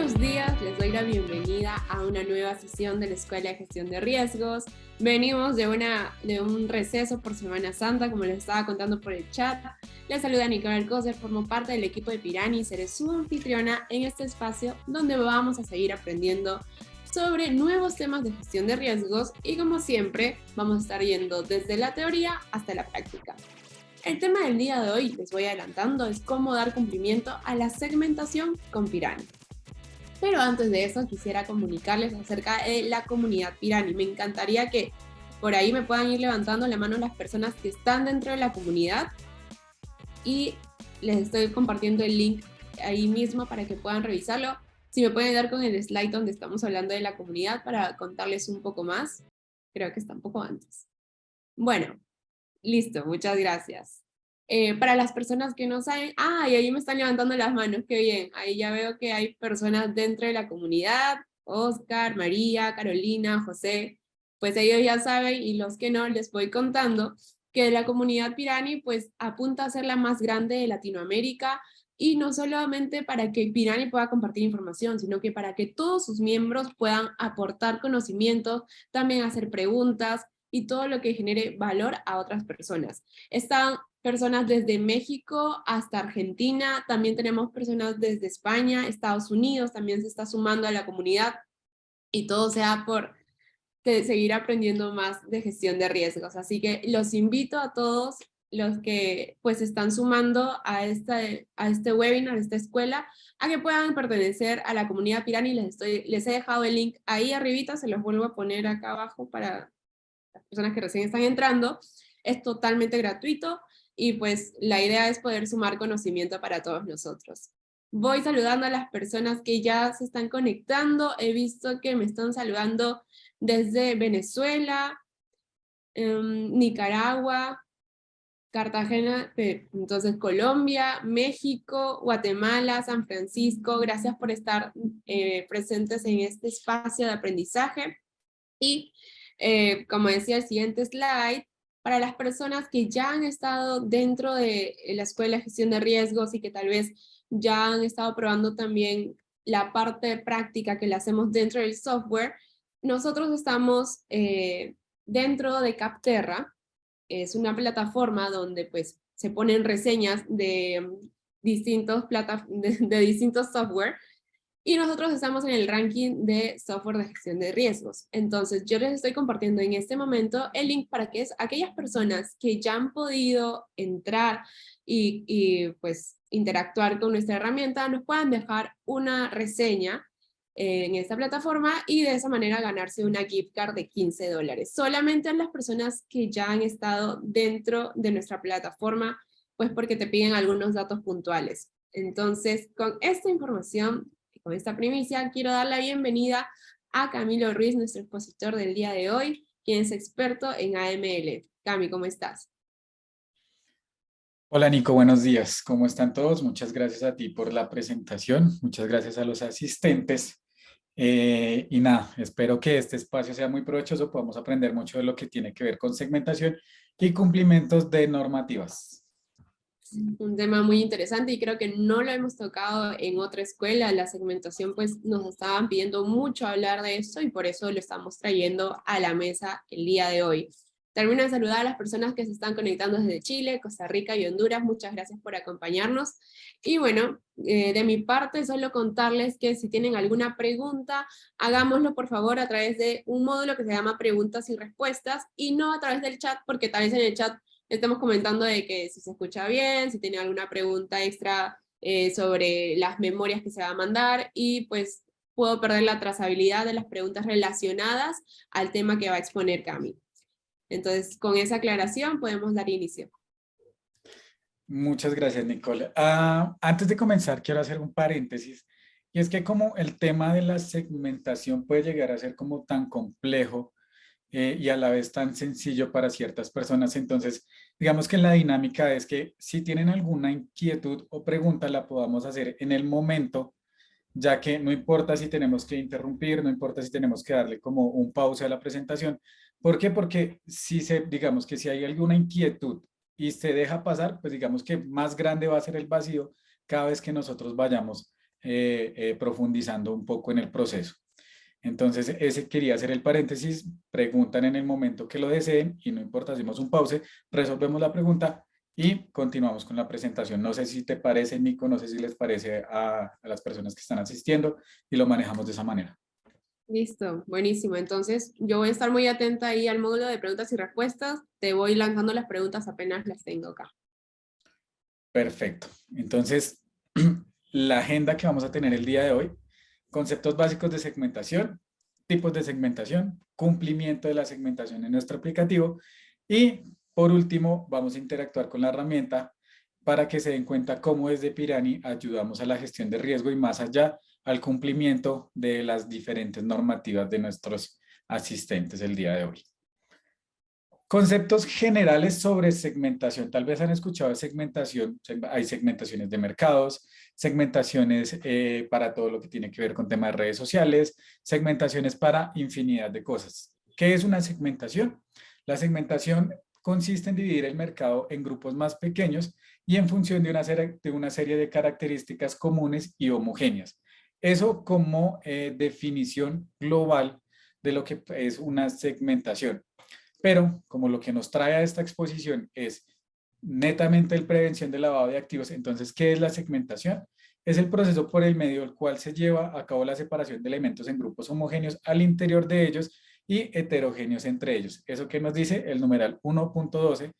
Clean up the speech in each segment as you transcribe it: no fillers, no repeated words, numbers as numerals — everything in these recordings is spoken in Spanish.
buenos días, les doy la bienvenida a una nueva sesión de la Escuela de Gestión de Riesgos. Venimos de un receso por Semana Santa, como les estaba contando por el chat. Les saluda Nicole Alcocer, formo parte del equipo de Pirani y seré su anfitriona en este espacio donde vamos a seguir aprendiendo sobre nuevos temas de gestión de riesgos y, como siempre, vamos a estar yendo desde la teoría hasta la práctica. El tema del día de hoy, les voy adelantando, es cómo dar cumplimiento a la segmentación con Pirani. Pero antes de eso, quisiera comunicarles acerca de la comunidad Pirani. Me encantaría que por ahí me puedan ir levantando la mano las personas que están dentro de la comunidad y les estoy compartiendo el link ahí mismo para que puedan revisarlo. Si me pueden dar con el slide donde estamos hablando de la comunidad para contarles un poco más. Creo que está un poco antes. Bueno, listo, muchas gracias. Para las personas que no saben, y ahí me están levantando las manos, qué bien. Ahí ya veo que hay personas dentro de la comunidad, Oscar, María, Carolina, José, pues ellos ya saben, y los que no, les voy contando que la comunidad Pirani pues apunta a ser la más grande de Latinoamérica, y no solamente para que Pirani pueda compartir información, sino que para que todos sus miembros puedan aportar conocimientos, también hacer preguntas, y todo lo que genere valor a otras personas. Están personas desde México hasta Argentina, también tenemos personas desde España, Estados Unidos, también se está sumando a la comunidad, y todo sea por seguir aprendiendo más de gestión de riesgos. Así que los invito a todos los que pues están sumando a este webinar, a esta escuela, a que puedan pertenecer a la comunidad Pirani. Les he dejado el link ahí arribita, se los vuelvo a poner acá abajo para las personas que recién están entrando. Es totalmente gratuito y pues la idea es poder sumar conocimiento para todos nosotros. Voy saludando a las personas que ya se están conectando. He visto que me están saludando desde Venezuela, Nicaragua, Cartagena, entonces Colombia, México, Guatemala, San Francisco. Gracias por estar presentes en este espacio de aprendizaje. Y como decía el siguiente slide, para las personas que ya han estado dentro de la Escuela de Gestión de Riesgos y que tal vez ya han estado probando también la parte práctica que la hacemos dentro del software, nosotros estamos dentro de Capterra. Es una plataforma donde pues se ponen reseñas de distintos software, y nosotros estamos en el ranking de software de gestión de riesgos. Entonces, yo les estoy compartiendo en este momento el link para que aquellas personas que ya han podido entrar y pues interactuar con nuestra herramienta nos puedan dejar una reseña en esta plataforma y de esa manera ganarse una gift card de $15. Solamente a las personas que ya han estado dentro de nuestra plataforma, pues porque te piden algunos datos puntuales. Entonces, con esta información, con esta primicia, quiero dar la bienvenida a Camilo Ruiz, nuestro expositor del día de hoy, quien es experto en AML. Cami, ¿cómo estás? Hola Nico, buenos días. ¿Cómo están todos? Muchas gracias a ti por la presentación. Muchas gracias a los asistentes. Y nada, espero que este espacio sea muy provechoso. Podamos aprender mucho de lo que tiene que ver con segmentación y cumplimientos de normativas. Un tema muy interesante y creo que no lo hemos tocado en otra escuela. La segmentación, pues nos estaban pidiendo mucho hablar de eso y por eso lo estamos trayendo a la mesa el día de hoy. Termino de saludar a las personas que se están conectando desde Chile, Costa Rica y Honduras. Muchas gracias por acompañarnos. Y bueno, de mi parte, solo contarles que si tienen alguna pregunta, hagámoslo por favor a través de un módulo que se llama preguntas y respuestas y no a través del chat, porque tal vez en el chat estamos comentando de que si se escucha bien, si tiene alguna pregunta extra sobre las memorias que se va a mandar, y pues puedo perder la trazabilidad de las preguntas relacionadas al tema que va a exponer Cami. Entonces, con esa aclaración podemos dar inicio. Muchas gracias, Nicole. Antes de comenzar, quiero hacer un paréntesis. Y es que como el tema de la segmentación puede llegar a ser como tan complejo, y a la vez tan sencillo para ciertas personas. Entonces, digamos que la dinámica es que si tienen alguna inquietud o pregunta, la podamos hacer en el momento, ya que no importa si tenemos que interrumpir, no importa si tenemos que darle como un pause a la presentación. ¿Por qué? Porque digamos que si hay alguna inquietud y se deja pasar, pues digamos que más grande va a ser el vacío cada vez que nosotros vayamos profundizando un poco en el proceso. Entonces, ese quería hacer el paréntesis. Preguntan en el momento que lo deseen y no importa, hacemos un pause, resolvemos la pregunta y continuamos con la presentación. No sé si te parece, Nico, no sé si les parece a las personas que están asistiendo y lo manejamos de esa manera. Listo, buenísimo. Entonces, yo voy a estar muy atenta ahí al módulo de preguntas y respuestas. Te voy lanzando las preguntas apenas las tengo acá. Perfecto. Entonces, la agenda que vamos a tener el día de hoy, conceptos básicos de segmentación, tipos de segmentación, cumplimiento de la segmentación en nuestro aplicativo y, por último, vamos a interactuar con la herramienta para que se den cuenta cómo desde Pirani ayudamos a la gestión de riesgo y más allá al cumplimiento de las diferentes normativas de nuestros asistentes el día de hoy. Conceptos generales sobre segmentación. Tal vez han escuchado de segmentación. Hay segmentaciones de mercados, segmentaciones para todo lo que tiene que ver con temas de redes sociales, segmentaciones para infinidad de cosas. ¿Qué es una segmentación? La segmentación consiste en dividir el mercado en grupos más pequeños y en función de una serie de características comunes y homogéneas. Eso como definición global de lo que es una segmentación. Pero como lo que nos trae a esta exposición es netamente el prevención del lavado de activos, entonces, ¿qué es la segmentación? Es el proceso por el medio del cual se lleva a cabo la separación de elementos en grupos homogéneos al interior de ellos y heterogéneos entre ellos. Eso que nos dice el numeral 1.12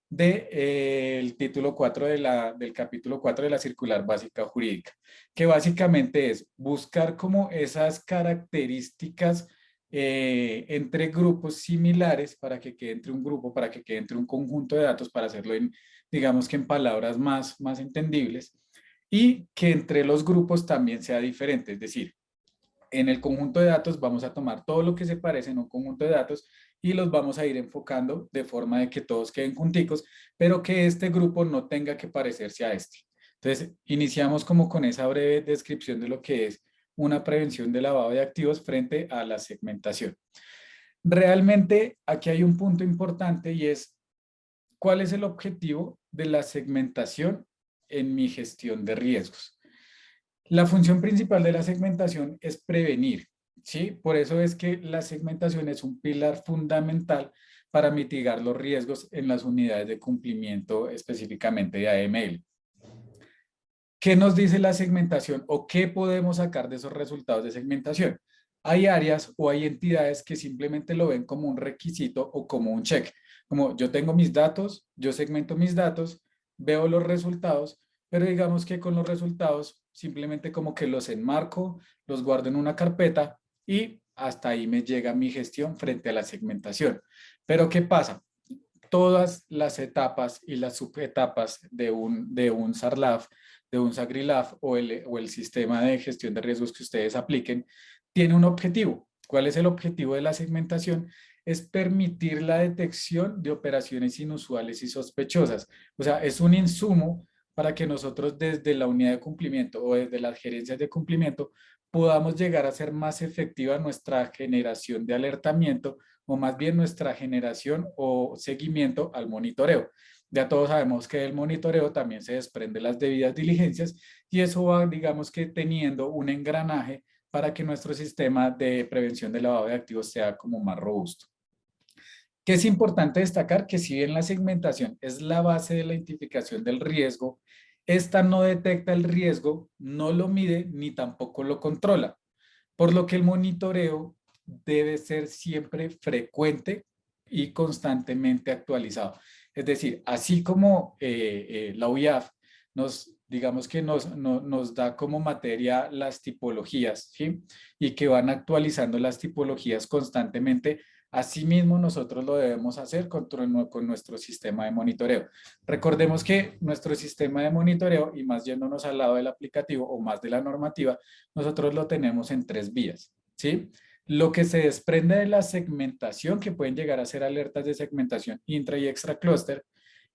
del título 4 del capítulo 4 de la circular básica jurídica, que básicamente es buscar como esas características entre grupos similares para que quede entre un grupo, para que quede entre un conjunto de datos, para hacerlo en, digamos que en palabras más entendibles, y que entre los grupos también sea diferente, es decir, en el conjunto de datos vamos a tomar todo lo que se parece en un conjunto de datos y los vamos a ir enfocando de forma de que todos queden junticos, pero que este grupo no tenga que parecerse a este. Entonces, iniciamos como con esa breve descripción de lo que es una prevención de lavado de activos frente a la segmentación. Realmente aquí hay un punto importante y es ¿cuál es el objetivo de la segmentación en mi gestión de riesgos? La función principal de la segmentación es prevenir, ¿sí? Por eso es que la segmentación es un pilar fundamental para mitigar los riesgos en las unidades de cumplimiento específicamente de AML. ¿Qué nos dice la segmentación o qué podemos sacar de esos resultados de segmentación? Hay áreas o hay entidades que simplemente lo ven como un requisito o como un check. Como yo tengo mis datos, yo segmento mis datos, veo los resultados, pero digamos que con los resultados simplemente como que los enmarco, los guardo en una carpeta y hasta ahí me llega mi gestión frente a la segmentación. Pero ¿qué pasa? Todas las etapas y las subetapas de un SARLAF, de un SAGRILAF o el sistema de gestión de riesgos que ustedes apliquen, tiene un objetivo. ¿Cuál es el objetivo de la segmentación? Es permitir la detección de operaciones inusuales y sospechosas. O sea, es un insumo para que nosotros desde la unidad de cumplimiento o desde las gerencias de cumplimiento podamos llegar a ser más efectiva nuestra generación de alertamiento o más bien nuestra generación o seguimiento al monitoreo. Ya todos sabemos que del monitoreo también se desprenden las debidas diligencias y eso va, digamos que teniendo un engranaje para que nuestro sistema de prevención de lavado de activos sea como más robusto. Que es importante destacar que si bien la segmentación es la base de la identificación del riesgo, esta no detecta el riesgo, no lo mide ni tampoco lo controla, por lo que el monitoreo debe ser siempre frecuente y constantemente actualizado. Es decir, así como la UIAF digamos que nos da como materia las tipologías, ¿sí? Y que van actualizando las tipologías constantemente. Asimismo, nosotros lo debemos hacer con nuestro sistema de monitoreo. Recordemos que nuestro sistema de monitoreo, y más yéndonos al lado del aplicativo o más de la normativa, nosotros lo tenemos en 3 vías, ¿sí? Lo que se desprende de la segmentación, que pueden llegar a ser alertas de segmentación intra y extra clúster,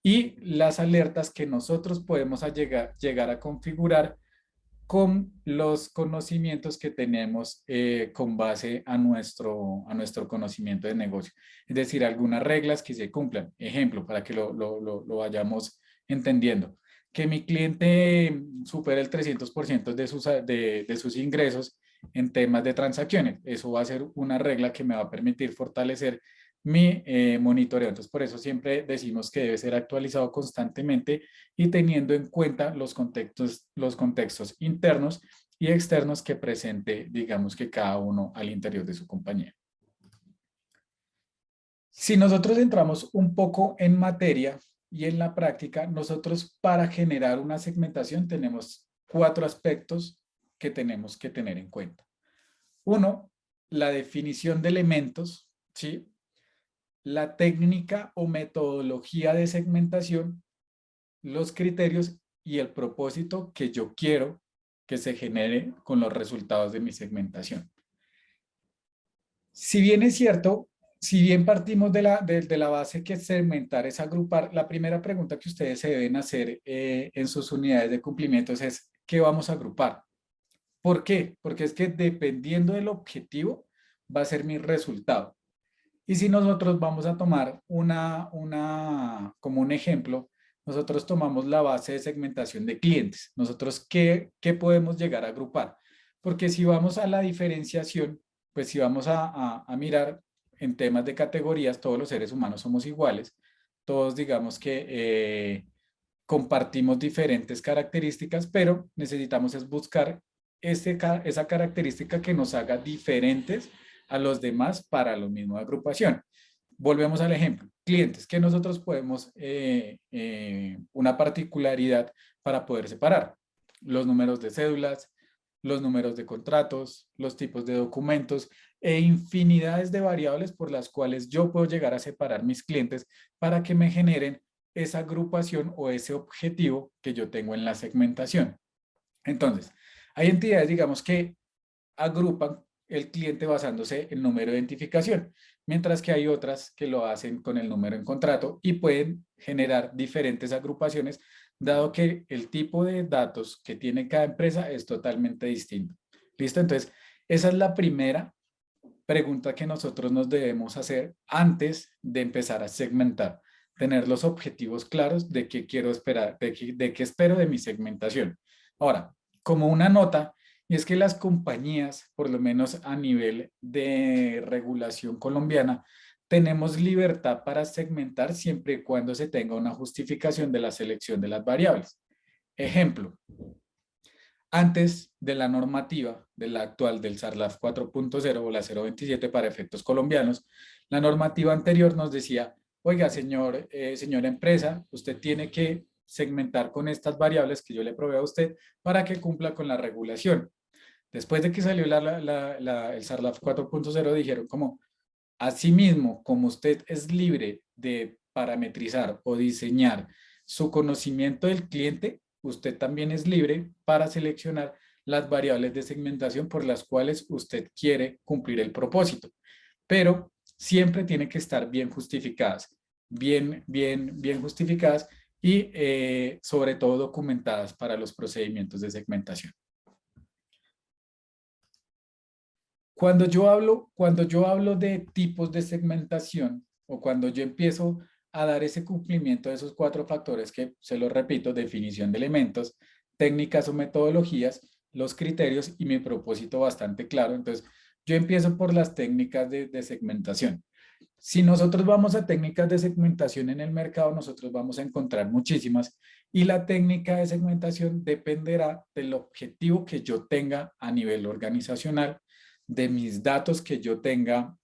y las alertas que nosotros podemos llegar a configurar con los conocimientos que tenemos con base a nuestro conocimiento de negocio. Es decir, algunas reglas que se cumplan. Ejemplo, para que lo vayamos entendiendo. que mi cliente supere el 300% de sus ingresos en temas de transacciones. Eso va a ser una regla que me va a permitir fortalecer mi monitoreo. Entonces, por eso siempre decimos que debe ser actualizado constantemente y teniendo en cuenta los contextos internos y externos que presente, digamos que cada uno al interior de su compañía. Si nosotros entramos un poco en materia y en la práctica, nosotros para generar una segmentación tenemos 4 aspectos que tenemos que tener en cuenta. Uno, la definición de elementos, ¿sí? La técnica o metodología de segmentación, los criterios y el propósito que yo quiero que se genere con los resultados de mi segmentación. Si bien es cierto, si bien partimos de la base que segmentar es agrupar, la primera pregunta que ustedes se deben hacer en sus unidades de cumplimientos es, ¿qué vamos a agrupar? ¿Por qué? Porque es que dependiendo del objetivo va a ser mi resultado. Y si nosotros vamos a tomar como un ejemplo, nosotros tomamos la base de segmentación de clientes. Nosotros, ¿qué podemos llegar a agrupar? Porque si vamos a la diferenciación, pues si vamos a mirar en temas de categorías, todos los seres humanos somos iguales. Todos digamos que compartimos diferentes características, pero necesitamos es buscar esa característica que nos haga diferentes a los demás para la misma agrupación. Volvemos al ejemplo, clientes, que nosotros podemos, una particularidad para poder separar los números de cédulas, los números de contratos, los tipos de documentos e infinidades de variables por las cuales yo puedo llegar a separar mis clientes para que me generen esa agrupación o ese objetivo que yo tengo en la segmentación. Entonces, hay entidades, digamos, que agrupan el cliente basándose en número de identificación, mientras que hay otras que lo hacen con el número en contrato y pueden generar diferentes agrupaciones, dado que el tipo de datos que tiene cada empresa es totalmente distinto. ¿Listo? Entonces, esa es la primera pregunta que nosotros nos debemos hacer antes de empezar a segmentar. Tener los objetivos claros de qué quiero esperar, de qué espero de mi segmentación. Ahora, como una nota, y es que las compañías, por lo menos a nivel de regulación colombiana, tenemos libertad para segmentar siempre y cuando se tenga una justificación de la selección de las variables. Ejemplo, antes de la normativa de la actual del SARLAF 4.0 o la 027 para efectos colombianos, la normativa anterior nos decía, oiga, señora empresa, usted tiene que segmentar con estas variables que yo le proveo a usted para que cumpla con la regulación. Después de que salió el SARLAF 4.0, dijeron como, asimismo, como usted es libre de parametrizar o diseñar su conocimiento del cliente, usted también es libre para seleccionar las variables de segmentación por las cuales usted quiere cumplir el propósito. Pero siempre tiene que estar bien justificadas, bien justificadas y sobre todo documentadas para los procedimientos de segmentación. Cuando yo hablo de tipos de segmentación o cuando yo empiezo a dar ese cumplimiento de esos 4 factores que, se los repito, definición de elementos, técnicas o metodologías, los criterios y mi propósito bastante claro. Entonces, yo empiezo por las técnicas de segmentación. Si nosotros vamos a técnicas de segmentación en el mercado, nosotros vamos a encontrar muchísimas y la técnica de segmentación dependerá del objetivo que yo tenga a nivel organizacional, de mis datos que yo tenga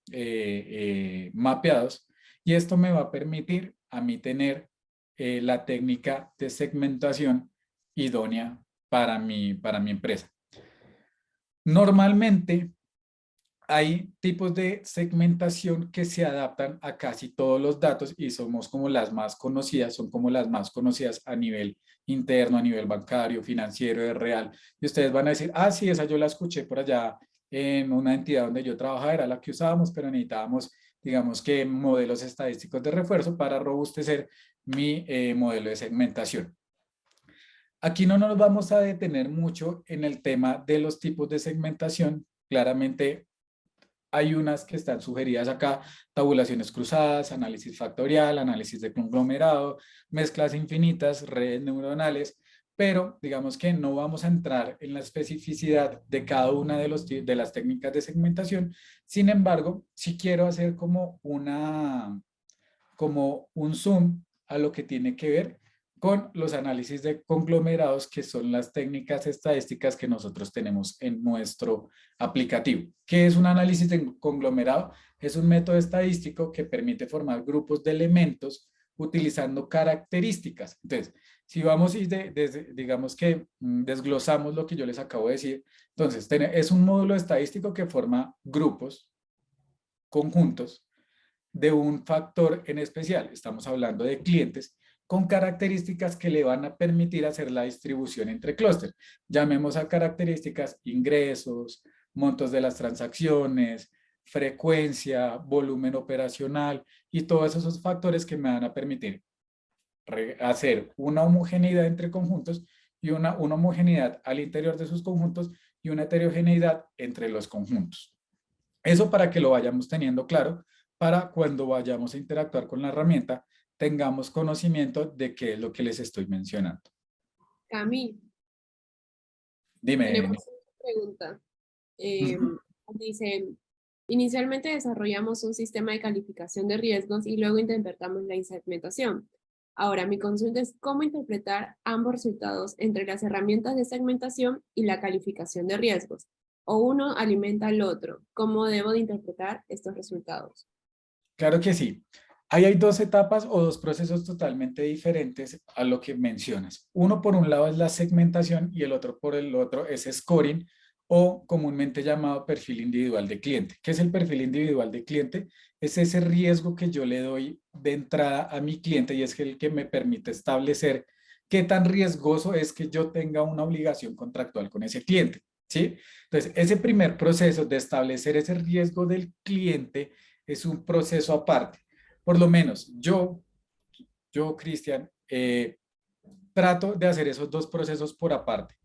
mapeados y esto me va a permitir a mí tener la técnica de segmentación idónea para mi empresa. Normalmente hay tipos de segmentación que se adaptan a casi todos los datos y somos como las más conocidas, son como las más conocidas a nivel interno, a nivel bancario, financiero, de real. Y ustedes van a decir, ah, sí, esa yo la escuché por allá en una entidad donde yo trabajaba, era la que usábamos, pero necesitábamos, digamos que modelos estadísticos de refuerzo para robustecer mi modelo de segmentación. Aquí no nos vamos a detener mucho en el tema de los tipos de segmentación. Claramente Hay unas que están sugeridas acá: tabulaciones cruzadas, análisis factorial, análisis de conglomerado, mezclas infinitas, redes neuronales, pero digamos que no vamos a entrar en la especificidad de cada una de las técnicas de segmentación. Sin embargo, si quiero hacer como un zoom a lo que tiene que ver con los análisis de conglomerados, que son las técnicas estadísticas que nosotros tenemos en nuestro aplicativo. ¿Qué es un análisis de conglomerado? Es un método estadístico que permite formar grupos de elementos utilizando características. Entonces, si vamos y digamos que desglosamos lo que yo les acabo de decir, entonces es un módulo estadístico que forma grupos, conjuntos, de un factor en especial. Estamos hablando de clientes con características que le van a permitir hacer la distribución entre clústeres. Llamemos a características ingresos, montos de las transacciones, frecuencia, volumen operacional y todos esos factores que me van a permitir hacer una homogeneidad entre conjuntos y una homogeneidad al interior de sus conjuntos y una heterogeneidad entre los conjuntos. Eso para que lo vayamos teniendo claro, para cuando vayamos a interactuar con la herramienta, tengamos conocimiento de qué es lo que les estoy mencionando. Cami, Dime. tenemos una pregunta. Dice, inicialmente desarrollamos un sistema de calificación de riesgos y luego interpretamos la segmentación. Ahora, mi consulta es cómo interpretar ambos resultados entre las herramientas de segmentación y la calificación de riesgos. O uno alimenta al otro. ¿Cómo debo de interpretar estos resultados? Claro que sí. Ahí hay dos etapas o dos procesos totalmente diferentes a lo que mencionas. Uno por un lado es la segmentación y el otro por el otro es scoring, o comúnmente llamado perfil individual de cliente. ¿Qué es el perfil individual de cliente? Es ese riesgo que yo le doy de entrada a mi cliente y es el que me permite establecer qué tan riesgoso es que yo tenga una obligación contractual con ese cliente, ¿sí? Entonces, ese primer proceso de establecer ese riesgo del cliente es un proceso aparte. Por lo menos Cristian, trato de hacer esos dos procesos por aparte.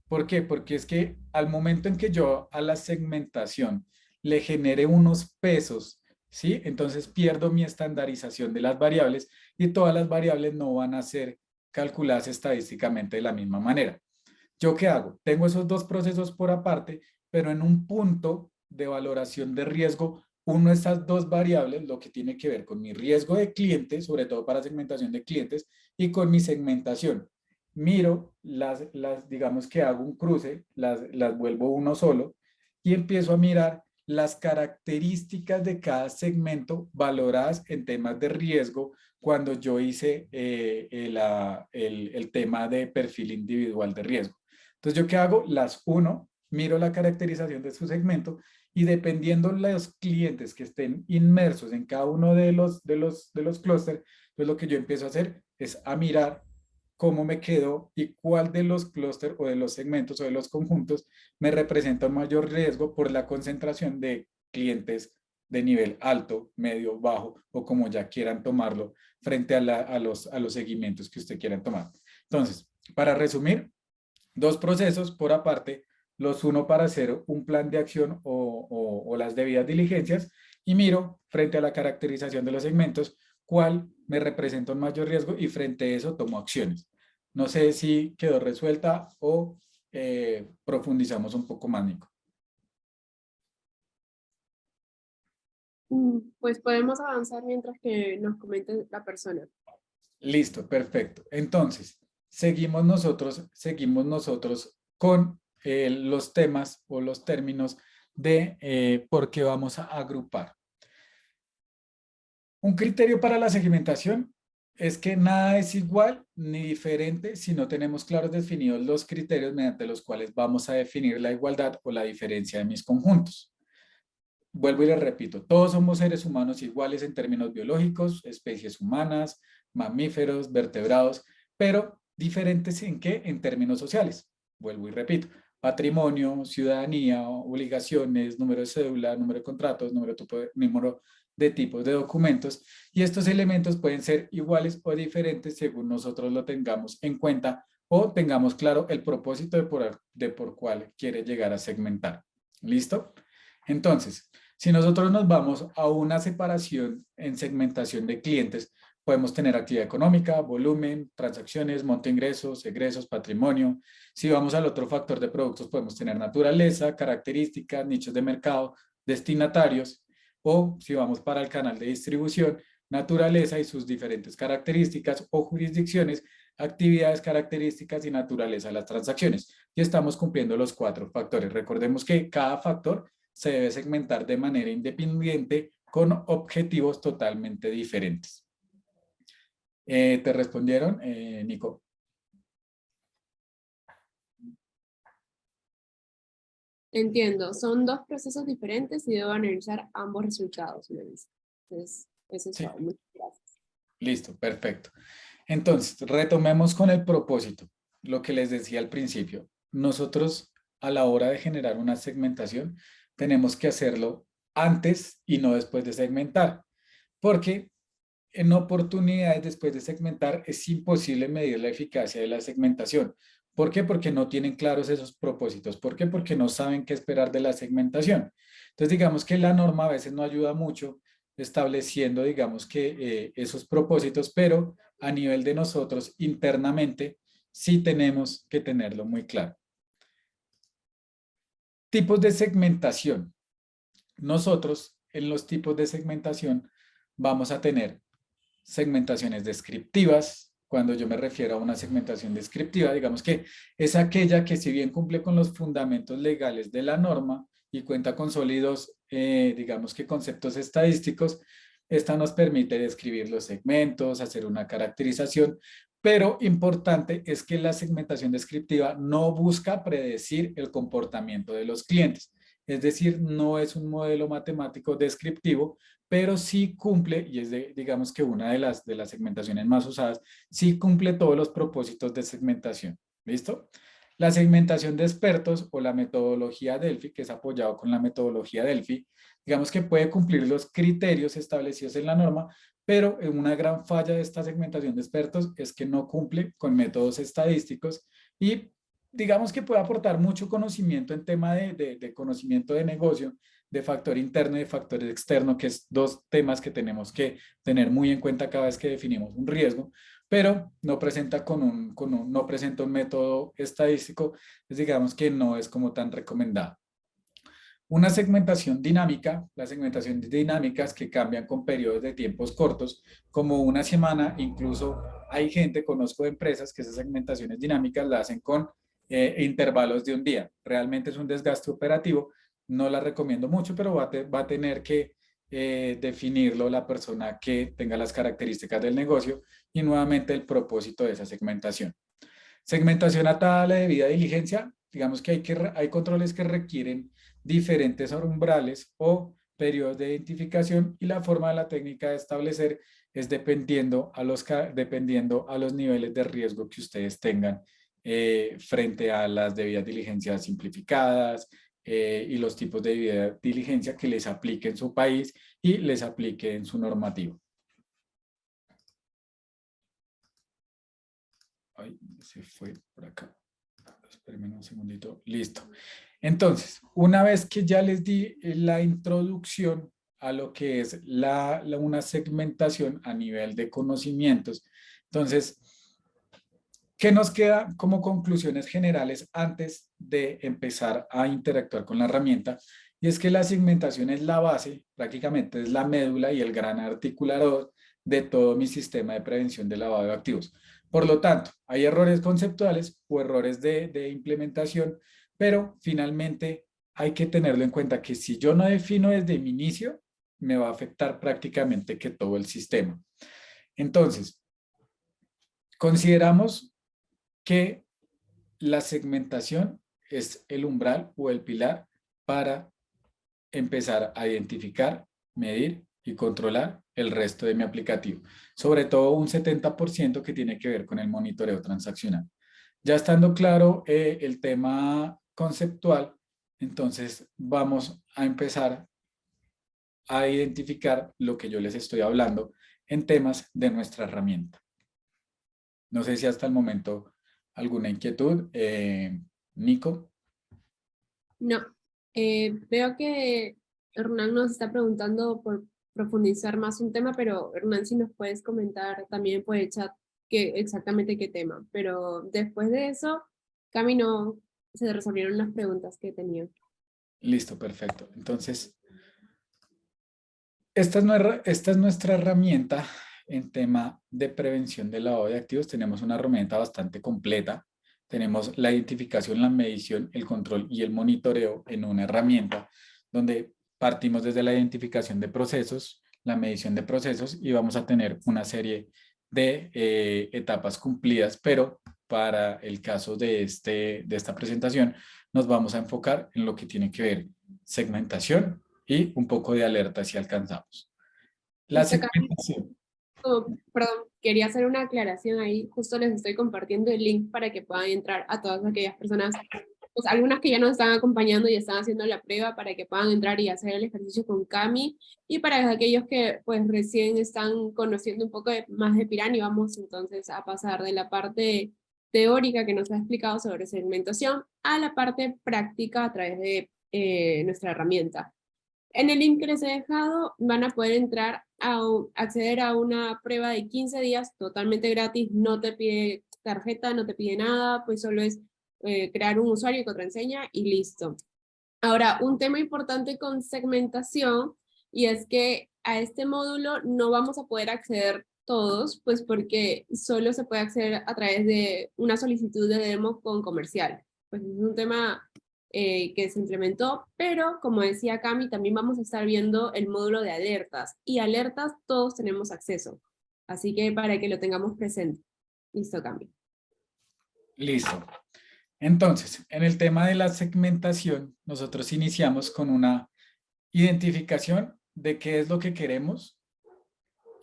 ¿Por qué? Porque es que al momento en que yo a la segmentación le genere unos pesos, ¿sí? Entonces pierdo mi estandarización de las variables y todas las variables no van a ser calculadas estadísticamente de la misma manera. ¿Yo qué hago? Tengo esos dos procesos por aparte, pero en un punto de valoración de riesgo, uno de estas dos variables, lo que tiene que ver con mi riesgo de cliente, sobre todo para segmentación de clientes, y con mi segmentación. Miro digamos que hago un cruce, las vuelvo uno solo y empiezo a mirar las características de cada segmento valoradas en temas de riesgo cuando yo hice el tema de perfil individual de riesgo. Entonces, ¿yo qué hago? Las uno, miro la caracterización de su segmento y dependiendo de los clientes que estén inmersos en cada uno de los clústeres, pues lo que yo empiezo a hacer es a mirar cómo me quedo y cuál de los clústeres o de los segmentos o de los conjuntos me representa un mayor riesgo por la concentración de clientes de nivel alto, medio, bajo o como ya quieran tomarlo frente a los seguimientos que usted quieran tomar. Entonces, para resumir, dos procesos por aparte, los uno para hacer un plan de acción o las debidas diligencias y miro frente a la caracterización de los segmentos cuál me representa un mayor riesgo y frente a eso tomo acciones. No sé si quedó resuelta o profundizamos un poco más, Nico. Pues podemos avanzar mientras que nos comente la persona. Listo, perfecto. Entonces, seguimos nosotros con los temas o los términos de por qué vamos a agrupar. Un criterio para la segmentación es que nada es igual ni diferente si no tenemos claros definidos los criterios mediante los cuales vamos a definir la igualdad o la diferencia de mis conjuntos. Vuelvo y les repito, todos somos seres humanos iguales en términos biológicos, especies humanas, mamíferos, vertebrados, pero diferentes ¿en qué? En términos sociales. Vuelvo y repito, patrimonio, ciudadanía, obligaciones, número de cédula, número de contratos, número de tipos de documentos, y estos elementos pueden ser iguales o diferentes según nosotros lo tengamos en cuenta o tengamos claro el propósito de por cuál quiere llegar a segmentar. ¿Listo? Entonces, Si nosotros nos vamos a una separación en segmentación de clientes, podemos tener actividad económica, volumen, transacciones, monto de ingresos, egresos, patrimonio. Si vamos al otro factor de productos, podemos tener naturaleza, características, nichos de mercado, destinatarios, o si vamos para el canal de distribución, naturaleza y sus diferentes características o jurisdicciones, actividades, características y naturaleza de las transacciones. Y estamos cumpliendo los 4 factores. Recordemos que cada factor se debe segmentar de manera independiente con objetivos totalmente diferentes. ¿Te respondieron, Nico? Entiendo, son dos procesos diferentes y debo analizar ambos resultados, me dice. Entonces, eso es Sí, todo. Muchas gracias. listo, perfecto. Entonces, retomemos con el propósito, lo que les decía al principio. Nosotros, a la hora de generar una segmentación, tenemos que hacerlo antes y no después de segmentar, porque en oportunidades después de segmentar es imposible medir la eficacia de la segmentación. ¿Por qué? Porque no tienen claros esos propósitos. ¿Por qué? Porque no saben qué esperar de la segmentación. Entonces, digamos que la norma a veces no ayuda mucho estableciendo, digamos que esos propósitos, pero a nivel de nosotros internamente sí tenemos que tenerlo muy claro. Tipos de segmentación. Nosotros en los tipos de segmentación vamos a tener segmentaciones descriptivas. Cuando yo me refiero a una segmentación descriptiva, digamos que es aquella que si bien cumple con los fundamentos legales de la norma y cuenta con sólidos, digamos que conceptos estadísticos, esta nos permite describir los segmentos, hacer una caracterización, pero importante es que la segmentación descriptiva no busca predecir el comportamiento de los clientes. Es decir, no es un modelo matemático descriptivo, pero sí cumple, y es digamos que una de las segmentaciones más usadas, sí cumple todos los propósitos de segmentación. ¿Listo? La segmentación de expertos o la metodología Delphi, que es apoyado con la metodología Delphi, digamos que puede cumplir los criterios establecidos en la norma, pero una gran falla de esta segmentación de expertos es que no cumple con métodos estadísticos y digamos que puede aportar mucho conocimiento en tema de conocimiento de negocio, de factor interno y de factor externo, que es dos temas que tenemos que tener muy en cuenta cada vez que definimos un riesgo, pero no presenta no presenta un método estadístico, pues digamos que no es como tan recomendado. Una segmentación dinámica, las segmentaciones dinámicas que cambian con periodos de tiempos cortos, como una semana, incluso hay gente, conozco empresas que esas segmentaciones dinámicas las hacen con intervalos de un día. Realmente es un desgaste operativo, no la recomiendo mucho, pero va a tener que definirlo la persona que tenga las características del negocio y nuevamente el propósito de esa segmentación. Segmentación atada a la debida diligencia, digamos que hay controles que requieren diferentes umbrales o periodos de identificación y la forma de la técnica de establecer es dependiendo a los niveles de riesgo que ustedes tengan frente a las debidas diligencias simplificadas y los tipos de debida diligencia que les aplique en su país y les aplique en su normativo. Ay, se fue por acá. Espérenme un segundito. Listo. Entonces, una vez que ya les di la introducción a lo que es una segmentación a nivel de conocimientos, entonces, ¿qué nos queda como conclusiones generales antes de empezar a interactuar con la herramienta? Y es que la segmentación es la base, prácticamente es la médula y el gran articulador de todo mi sistema de prevención de lavado de activos. Por lo tanto, hay errores conceptuales o errores de implementación, pero finalmente hay que tenerlo en cuenta que si yo no defino desde mi inicio, me va a afectar prácticamente que todo el sistema. Entonces, consideramos que la segmentación es el umbral o el pilar para empezar a identificar, medir y controlar el resto de mi aplicativo. Sobre todo un 70% que tiene que ver con el monitoreo transaccional. Ya estando claro el tema conceptual, entonces vamos a empezar a identificar lo que yo les estoy hablando en temas de nuestra herramienta. No sé si hasta el momento alguna inquietud. Nico. No, veo que Hernán nos está preguntando por profundizar más un tema, pero Hernán, si nos puedes comentar también por el chat exactamente qué tema. Pero después de eso, Cami no se resolvieron las preguntas que tenía. Listo, perfecto. Entonces, esta es nuestra herramienta en tema de prevención del lavado de activos. Tenemos una herramienta bastante completa. Tenemos la identificación, la medición, el control y el monitoreo en una herramienta donde partimos desde la identificación de procesos, la medición de procesos y vamos a tener una serie de etapas cumplidas, pero para el caso de esta presentación nos vamos a enfocar en lo que tiene que ver segmentación y un poco de alerta si alcanzamos. La Listo, Cami. segmentación. Perdón, quería hacer una aclaración ahí. Justo les estoy compartiendo el link para que puedan entrar a todas aquellas personas, pues algunas que ya nos están acompañando y están haciendo la prueba para que puedan entrar y hacer el ejercicio con Cami. Y para aquellos que pues recién están conociendo un poco más de Pirani, vamos entonces a pasar de la parte teórica que nos ha explicado sobre segmentación a la parte práctica a través de nuestra herramienta. En el link que les he dejado van a poder entrar a acceder a una prueba de 15 días totalmente gratis, no te pide tarjeta, no te pide nada, pues solo es crear un usuario y contraseña y listo. Ahora, un tema importante con segmentación y es que a este módulo no vamos a poder acceder todos, pues porque solo se puede acceder a través de una solicitud de demo con comercial. Pues es un tema que se implementó, pero como decía Cami, también vamos a estar viendo el módulo de alertas y alertas todos tenemos acceso. Así que para que lo tengamos presente. Listo, Cami. Listo. Entonces, en el tema de la segmentación, nosotros iniciamos con una identificación de qué es lo que queremos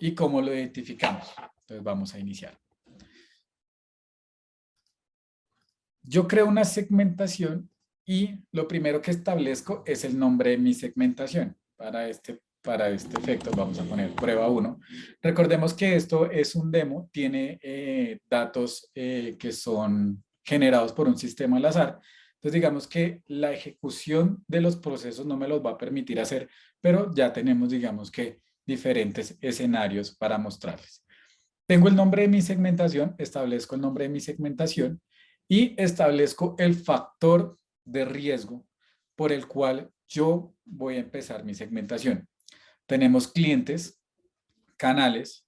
y cómo lo identificamos. Entonces, vamos a iniciar. Yo creo una segmentación y lo primero que establezco es el nombre de mi segmentación. Para este efecto vamos a poner prueba 1. Recordemos que esto es un demo, tiene datos que son generados por un sistema al azar. Entonces digamos que la ejecución de los procesos no me los va a permitir hacer, pero ya tenemos digamos que diferentes escenarios para mostrarles. Tengo el nombre de mi segmentación, establezco el nombre de mi segmentación y establezco el factor de riesgo por el cual yo voy a empezar mi segmentación. Tenemos clientes, canales,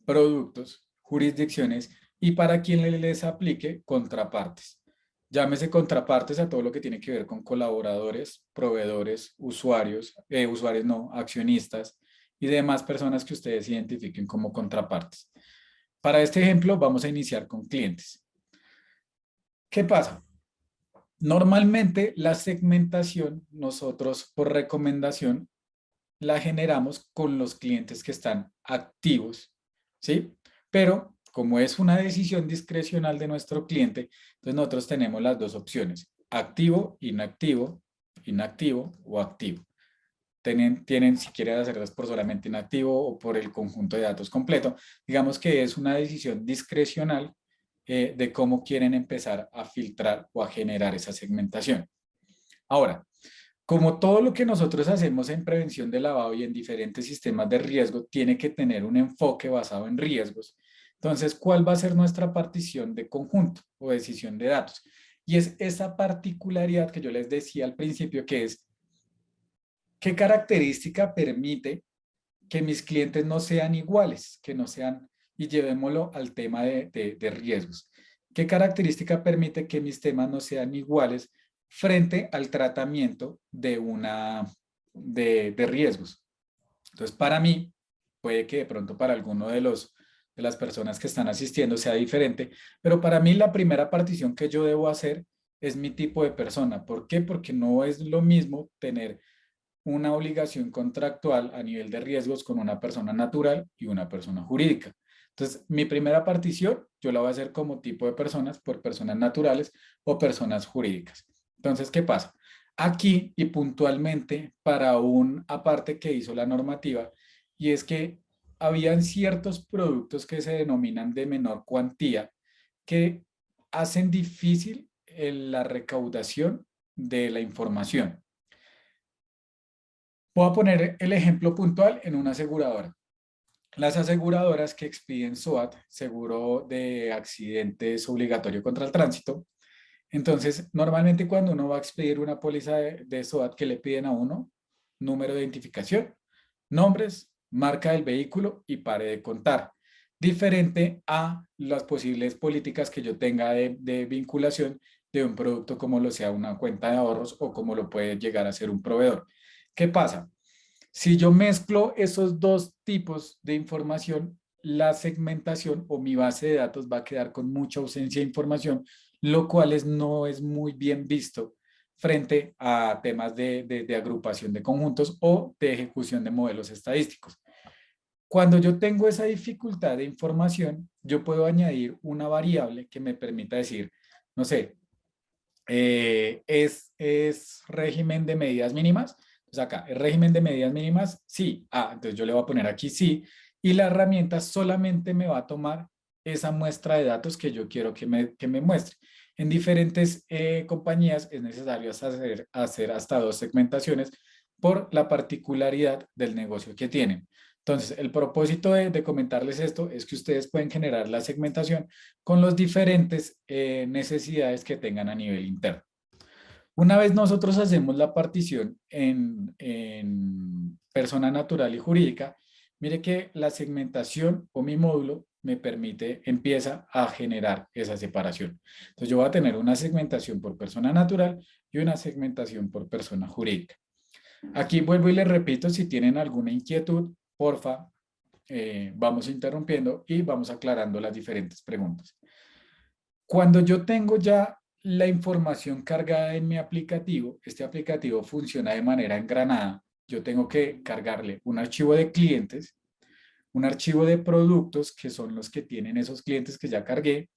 productos, jurisdicciones y para quien les aplique contrapartes. Llámese contrapartes a todo lo que tiene que ver con colaboradores, proveedores, usuarios no, accionistas y demás personas que ustedes identifiquen como contrapartes. Para este ejemplo vamos a iniciar con clientes. ¿Qué pasa? Normalmente la segmentación nosotros por recomendación la generamos con los clientes que están activos, ¿sí? Pero como es una decisión discrecional de nuestro cliente, entonces nosotros tenemos las dos opciones, activo, inactivo, inactivo o activo. Tienen si quieren hacerlas por solamente inactivo o por el conjunto de datos completo. Digamos que es una decisión discrecional de cómo quieren empezar a filtrar o a generar esa segmentación. Ahora, como todo lo que nosotros hacemos en prevención de lavado y en diferentes sistemas de riesgo tiene que tener un enfoque basado en riesgos, entonces, ¿cuál va a ser nuestra partición de conjunto o decisión de datos? Y es esa particularidad que yo les decía al principio, que es ¿qué característica permite que mis clientes no sean iguales, que no sean, y llevémoslo al tema de riesgos? ¿Qué característica permite que mis temas no sean iguales frente al tratamiento de riesgos? Entonces, para mí, puede que de pronto para alguno de las personas que están asistiendo sea diferente, pero para mí la primera partición que yo debo hacer es mi tipo de persona. ¿Por qué? Porque no es lo mismo tener una obligación contractual a nivel de riesgos con una persona natural y una persona jurídica. Entonces, mi primera partición yo la voy a hacer como tipo de personas por personas naturales o personas jurídicas. Entonces, ¿qué pasa? Aquí y puntualmente para un aparte que hizo la normativa, y es que habían ciertos productos que se denominan de menor cuantía que hacen difícil la recaudación de la información. Voy a poner el ejemplo puntual en una aseguradora. Las aseguradoras que expiden SOAT, seguro de accidentes obligatorio contra el tránsito. Entonces, normalmente cuando uno va a expedir una póliza de SOAT, que le piden a uno, número de identificación, nombres, marca del vehículo y pare de contar. Diferente a las posibles políticas que yo tenga de vinculación de un producto como lo sea una cuenta de ahorros o como lo puede llegar a ser un proveedor. ¿Qué pasa? Si yo mezclo esos dos tipos de información, la segmentación o mi base de datos va a quedar con mucha ausencia de información, lo cual no es muy bien visto frente a temas de agrupación de conjuntos o de ejecución de modelos estadísticos. Cuando yo tengo esa dificultad de información, yo puedo añadir una variable que me permita decir, no sé, es régimen de medidas mínimas. Entonces acá, ¿es régimen de medidas mínimas? Sí. Entonces yo le voy a poner aquí sí. Y la herramienta solamente me va a tomar esa muestra de datos que yo quiero que me muestre. En diferentes compañías es necesario hacer hasta 2 segmentaciones por la particularidad del negocio que tienen. Entonces, el propósito de comentarles esto es que ustedes pueden generar la segmentación con las diferentes necesidades que tengan a nivel interno. Una vez nosotros hacemos la partición en persona natural y jurídica, mire que la segmentación o mi módulo me permite, empieza a generar esa separación. Entonces yo voy a tener una segmentación por persona natural y una segmentación por persona jurídica. Aquí vuelvo y les repito, si tienen alguna inquietud, porfa, vamos interrumpiendo y vamos aclarando las diferentes preguntas. Cuando yo tengo ya la información cargada en mi aplicativo, este aplicativo funciona de manera engranada. Yo tengo que cargarle un archivo de clientes, un archivo de productos, que son los que tienen esos clientes que ya cargué,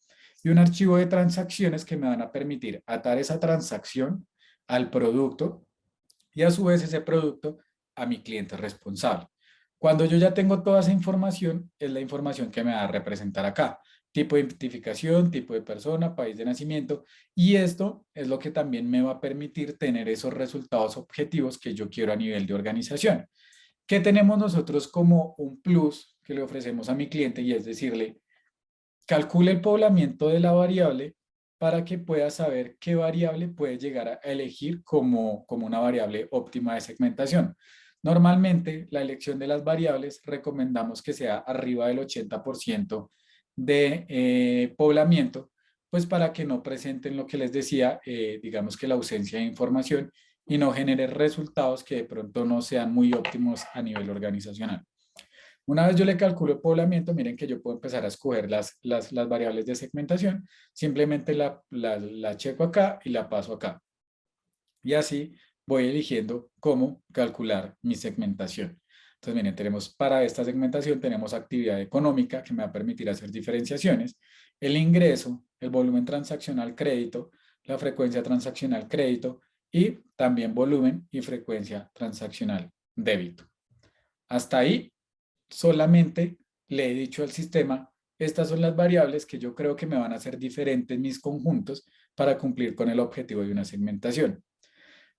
y un archivo de transacciones que me van a permitir atar esa transacción al producto y a su vez ese producto a mi cliente responsable. Cuando yo ya tengo toda esa información, es la información que me va a representar acá. Tipo de identificación, tipo de persona, país de nacimiento. Y esto es lo que también me va a permitir tener esos resultados objetivos que yo quiero a nivel de organización. ¿Qué tenemos nosotros como un plus que le ofrecemos a mi cliente? Y es decirle, calcule el poblamiento de la variable para que pueda saber qué variable puede llegar a elegir como una variable óptima de segmentación. Normalmente, la elección de las variables recomendamos que sea arriba del 80% de poblamiento, pues para que no presenten lo que les decía, digamos que la ausencia de información y no genere resultados que de pronto no sean muy óptimos a nivel organizacional. Una vez yo le calculo el poblamiento, miren que yo puedo empezar a escoger las variables de segmentación. Simplemente la checo acá y la paso acá. Y así voy eligiendo cómo calcular mi segmentación. Entonces, miren, tenemos para esta segmentación, tenemos actividad económica que me va a permitir hacer diferenciaciones, el ingreso, el volumen transaccional crédito, la frecuencia transaccional crédito y también volumen y frecuencia transaccional débito. Hasta ahí solamente le he dicho al sistema, estas son las variables que yo creo que me van a hacer diferentes mis conjuntos para cumplir con el objetivo de una segmentación.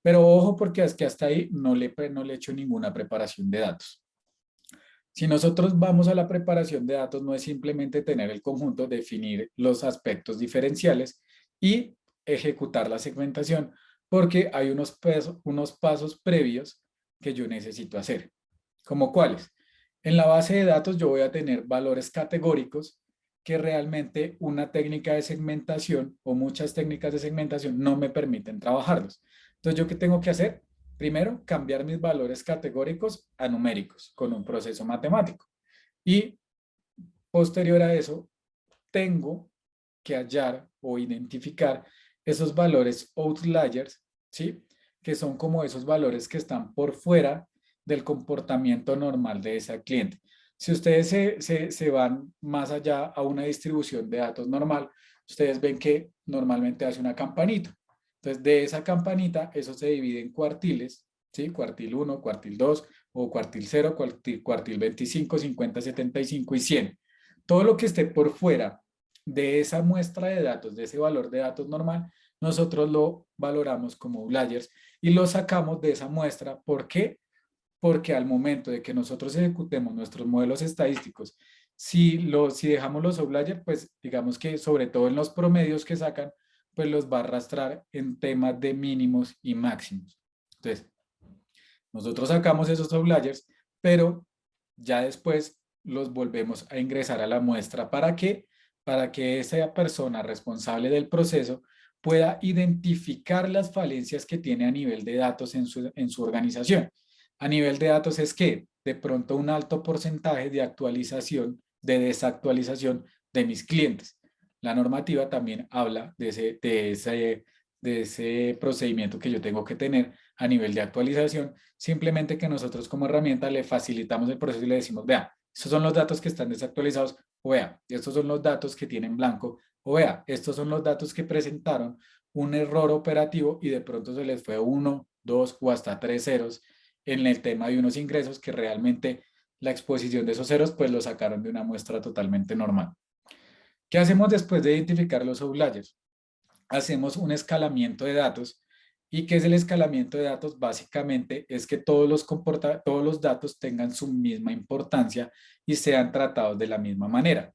Pero ojo porque es que hasta ahí no le he hecho ninguna preparación de datos. Si nosotros vamos a la preparación de datos, no es simplemente tener el conjunto, definir los aspectos diferenciales y ejecutar la segmentación, porque hay unos pasos previos que yo necesito hacer. ¿Como cuáles? En la base de datos yo voy a tener valores categóricos que realmente una técnica de segmentación o muchas técnicas de segmentación no me permiten trabajarlos. Entonces, ¿yo qué tengo que hacer? Primero, cambiar mis valores categóricos a numéricos con un proceso matemático. Y posterior a eso, tengo que hallar o identificar esos valores outliers, ¿sí? Que son como esos valores que están por fuera del comportamiento normal de ese cliente. Si ustedes se van más allá a una distribución de datos normal, ustedes ven que normalmente hace una campanita. Entonces, de esa campanita, eso se divide en cuartiles, ¿sí? Cuartil 1, cuartil 2 o cuartil 0, cuartil 25, 50, 75 y 100. Todo lo que esté por fuera de esa muestra de datos, de ese valor de datos normal, nosotros lo valoramos como outliers y lo sacamos de esa muestra. ¿Por qué? porque al momento de que nosotros ejecutemos nuestros modelos estadísticos, si dejamos los outliers, pues digamos que sobre todo en los promedios que sacan, pues los va a arrastrar en temas de mínimos y máximos. Entonces, nosotros sacamos esos outliers, pero ya después los volvemos a ingresar a la muestra. ¿Para qué? Para que esa persona responsable del proceso pueda identificar las falencias que tiene a nivel de datos en su organización. A nivel de datos es que de pronto un alto porcentaje de actualización, de desactualización de mis clientes. La normativa también habla de ese procedimiento que yo tengo que tener a nivel de actualización, simplemente que nosotros como herramienta le facilitamos el proceso y le decimos, vea, estos son los datos que están desactualizados, o vea, estos son los datos que tienen blanco, o vea, estos son los datos que presentaron un error operativo y de pronto se les fue uno, dos o hasta tres ceros en el tema de unos ingresos que realmente la exposición de esos ceros pues lo sacaron de una muestra totalmente normal. ¿Qué hacemos después de identificar los outliers? Hacemos un escalamiento de datos. ¿Y qué es el escalamiento de datos? Básicamente es que todos los datos tengan su misma importancia y sean tratados de la misma manera.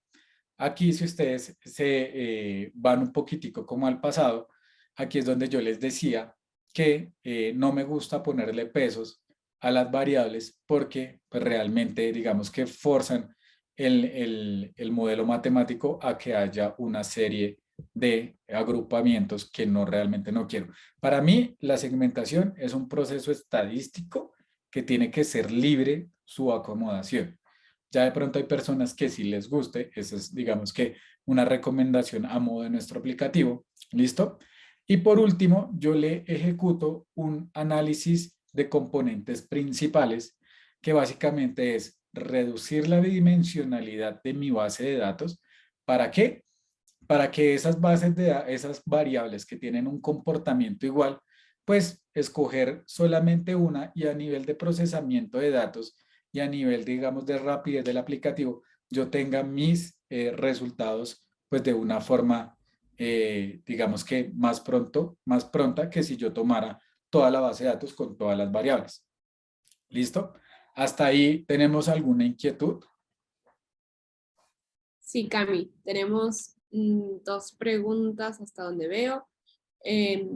Aquí, si ustedes se van un poquitico como al pasado, aquí es donde yo les decía que no me gusta ponerle pesos a las variables porque pues, realmente digamos que forzan el modelo matemático a que haya una serie de agrupamientos que no realmente no quiero. Para mí, la segmentación es un proceso estadístico que tiene que ser libre su acomodación. Ya de pronto hay personas que sí les guste, esa es digamos que una recomendación a modo de nuestro aplicativo, ¿listo? Y por último, yo le ejecuto un análisis de componentes principales que básicamente es reducir la dimensionalidad de mi base de datos. ¿Para qué? Para que esas variables que tienen un comportamiento igual, pues escoger solamente una y a nivel de procesamiento de datos y a nivel, digamos, de rapidez del aplicativo, yo tenga mis resultados pues de una forma, digamos que más pronta que si yo tomara toda la base de datos con todas las variables. ¿Listo? ¿Hasta ahí tenemos alguna inquietud? Sí, Cami, tenemos dos preguntas hasta donde veo. Eh,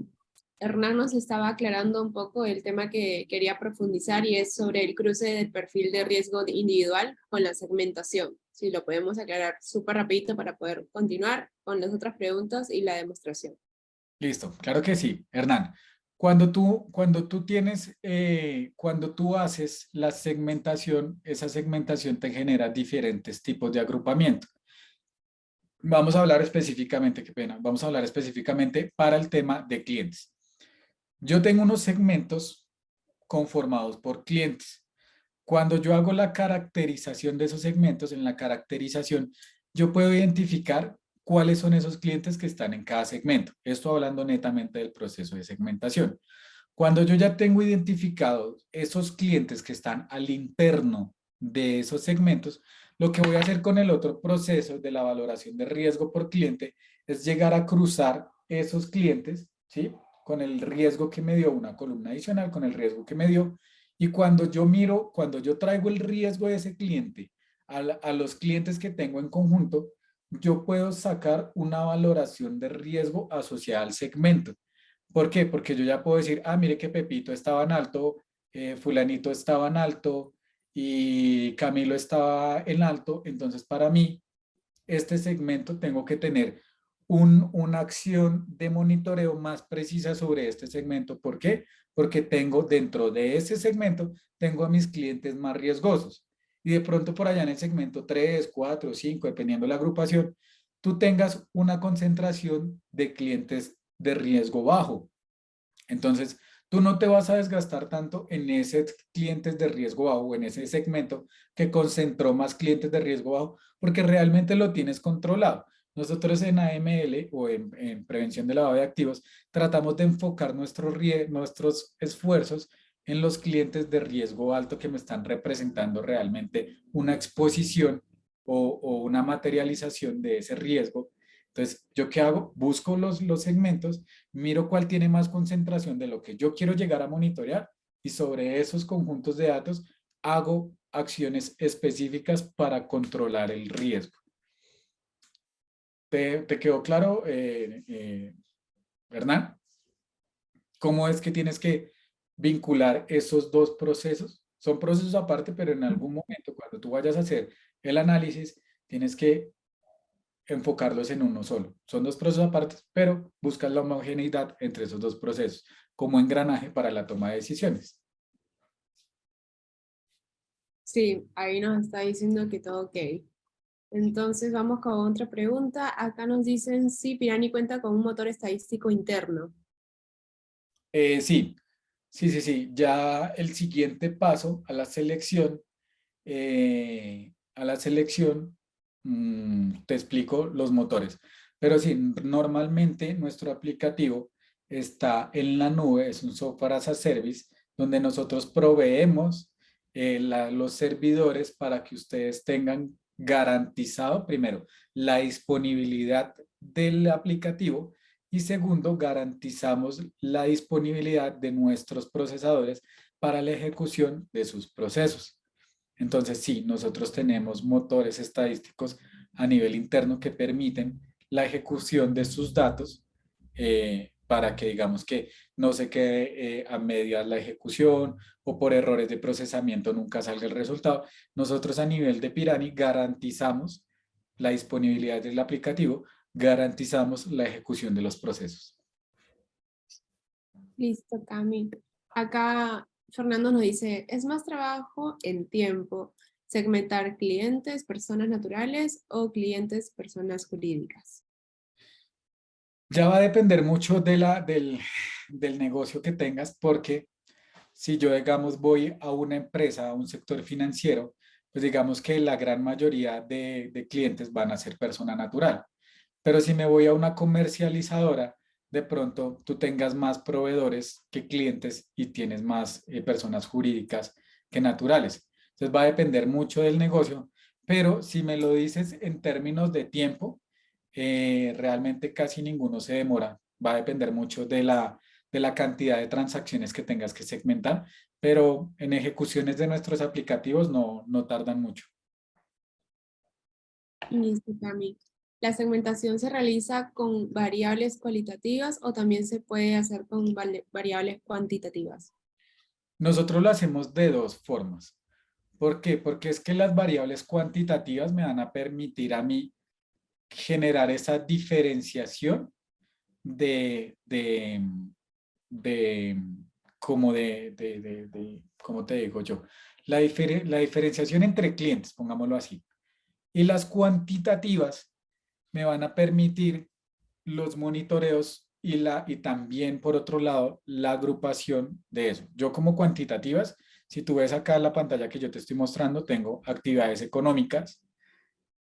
Hernán nos estaba aclarando un poco el tema que quería profundizar y es sobre el cruce del perfil de riesgo individual con la segmentación. Si lo podemos aclarar súper rapidito para poder continuar con las otras preguntas y la demostración. Listo, claro que sí, Hernán. Cuando tú haces la segmentación, esa segmentación te genera diferentes tipos de agrupamiento. Vamos a hablar específicamente, qué pena, vamos a hablar específicamente para el tema de clientes. Yo tengo unos segmentos conformados por clientes. Cuando yo hago la caracterización de esos segmentos, en la caracterización, yo puedo identificar cuáles son esos clientes que están en cada segmento. Esto hablando netamente del proceso de segmentación. Cuando yo ya tengo identificados esos clientes que están al interno de esos segmentos, lo que voy a hacer con el otro proceso de la valoración de riesgo por cliente es llegar a cruzar esos clientes, ¿sí? Con el riesgo que me dio una columna adicional, con el riesgo que me dio. Y cuando yo miro, cuando yo traigo el riesgo de ese cliente a los clientes que tengo en conjunto, yo puedo sacar una valoración de riesgo asociada al segmento. ¿Por qué? Porque yo ya puedo decir, ah, mire que Pepito estaba en alto, fulanito estaba en alto y Camilo estaba en alto. Entonces, para mí, este segmento tengo que tener una acción de monitoreo más precisa sobre este segmento. ¿Por qué? Porque tengo dentro de ese segmento, tengo a mis clientes más riesgosos. Y de pronto por allá en el segmento 3, 4, 5, dependiendo de la agrupación, tú tengas una concentración de clientes de riesgo bajo. Entonces, tú no te vas a desgastar tanto en esos clientes de riesgo bajo, en ese segmento que concentró más clientes de riesgo bajo, porque realmente lo tienes controlado. Nosotros en AML o en prevención de lavado de activos tratamos de enfocar nuestros esfuerzos en los clientes de riesgo alto que me están representando realmente una exposición o una materialización de ese riesgo. Entonces, ¿yo qué hago? Busco los segmentos, miro cuál tiene más concentración de lo que yo quiero llegar a monitorear y sobre esos conjuntos de datos hago acciones específicas para controlar el riesgo. ¿Te quedó claro, Hernán? ¿Cómo es que tienes que vincular esos dos procesos? Son procesos aparte, pero en algún momento, cuando tú vayas a hacer el análisis, tienes que enfocarlos en uno solo. Son dos procesos aparte, pero buscas la homogeneidad entre esos dos procesos como engranaje para la toma de decisiones. Sí, ahí nos está diciendo que todo ok. Entonces vamos con otra pregunta. Acá nos dicen si Pirani cuenta con un motor estadístico interno. Sí, sí. Ya el siguiente paso a la selección, te explico los motores. Pero sí, normalmente nuestro aplicativo está en la nube, es un software as a service, donde nosotros proveemos los servidores para que ustedes tengan garantizado, primero, la disponibilidad del aplicativo y segundo, garantizamos la disponibilidad de nuestros procesadores para la ejecución de sus procesos. Entonces, sí, nosotros tenemos motores estadísticos a nivel interno que permiten la ejecución de sus datos para que digamos que no se quede a medias la ejecución o por errores de procesamiento nunca salga el resultado. Nosotros a nivel de Pirani garantizamos la disponibilidad del aplicativo, garantizamos la ejecución de los procesos. Listo, Cami. Acá Fernando nos dice, ¿es más trabajo en tiempo segmentar clientes, personas naturales o clientes, personas jurídicas? Ya va a depender mucho del negocio que tengas, porque si yo, digamos, voy a una empresa, a un sector financiero, pues digamos que la gran mayoría de clientes van a ser persona natural. Pero si me voy a una comercializadora, de pronto tú tengas más proveedores que clientes y tienes más personas jurídicas que naturales. Entonces va a depender mucho del negocio, pero si me lo dices en términos de tiempo, realmente casi ninguno se demora. Va a depender mucho de la cantidad de transacciones que tengas que segmentar, pero en ejecuciones de nuestros aplicativos no tardan mucho. Listo, Cami. ¿La segmentación se realiza con variables cualitativas o también se puede hacer con variables cuantitativas? Nosotros lo hacemos de dos formas. ¿Por qué? Porque es que las variables cuantitativas me van a permitir a mí generar esa diferenciación de, de como ¿cómo te digo yo? La diferenciación entre clientes, pongámoslo así. Y las cuantitativas me van a permitir los monitoreos y también, por otro lado, la agrupación de eso. Yo como cuantitativas, si tú ves acá en la pantalla que yo te estoy mostrando, tengo actividades económicas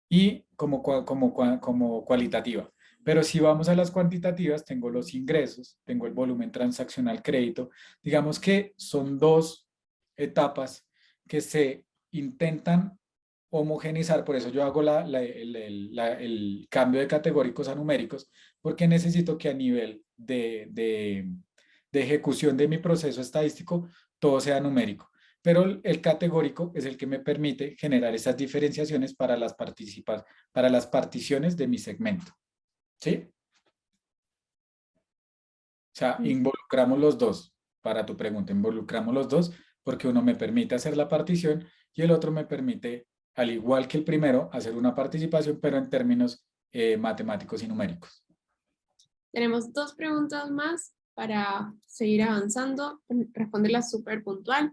y como cualitativa. Pero si vamos a las cuantitativas, tengo los ingresos, tengo el volumen transaccional crédito. Digamos que son dos etapas que se intentan homogenizar, por eso yo hago el cambio de categóricos a numéricos, porque necesito que a nivel de ejecución de mi proceso estadístico todo sea numérico. Pero el categórico es el que me permite generar esas diferenciaciones para para las particiones de mi segmento. ¿Sí? O sea, involucramos los dos, para tu pregunta, involucramos los dos porque uno me permite hacer la partición y el otro me permite, al igual que el primero, hacer una participación, pero en términos matemáticos y numéricos. Tenemos dos preguntas más para seguir avanzando, responderlas súper puntual.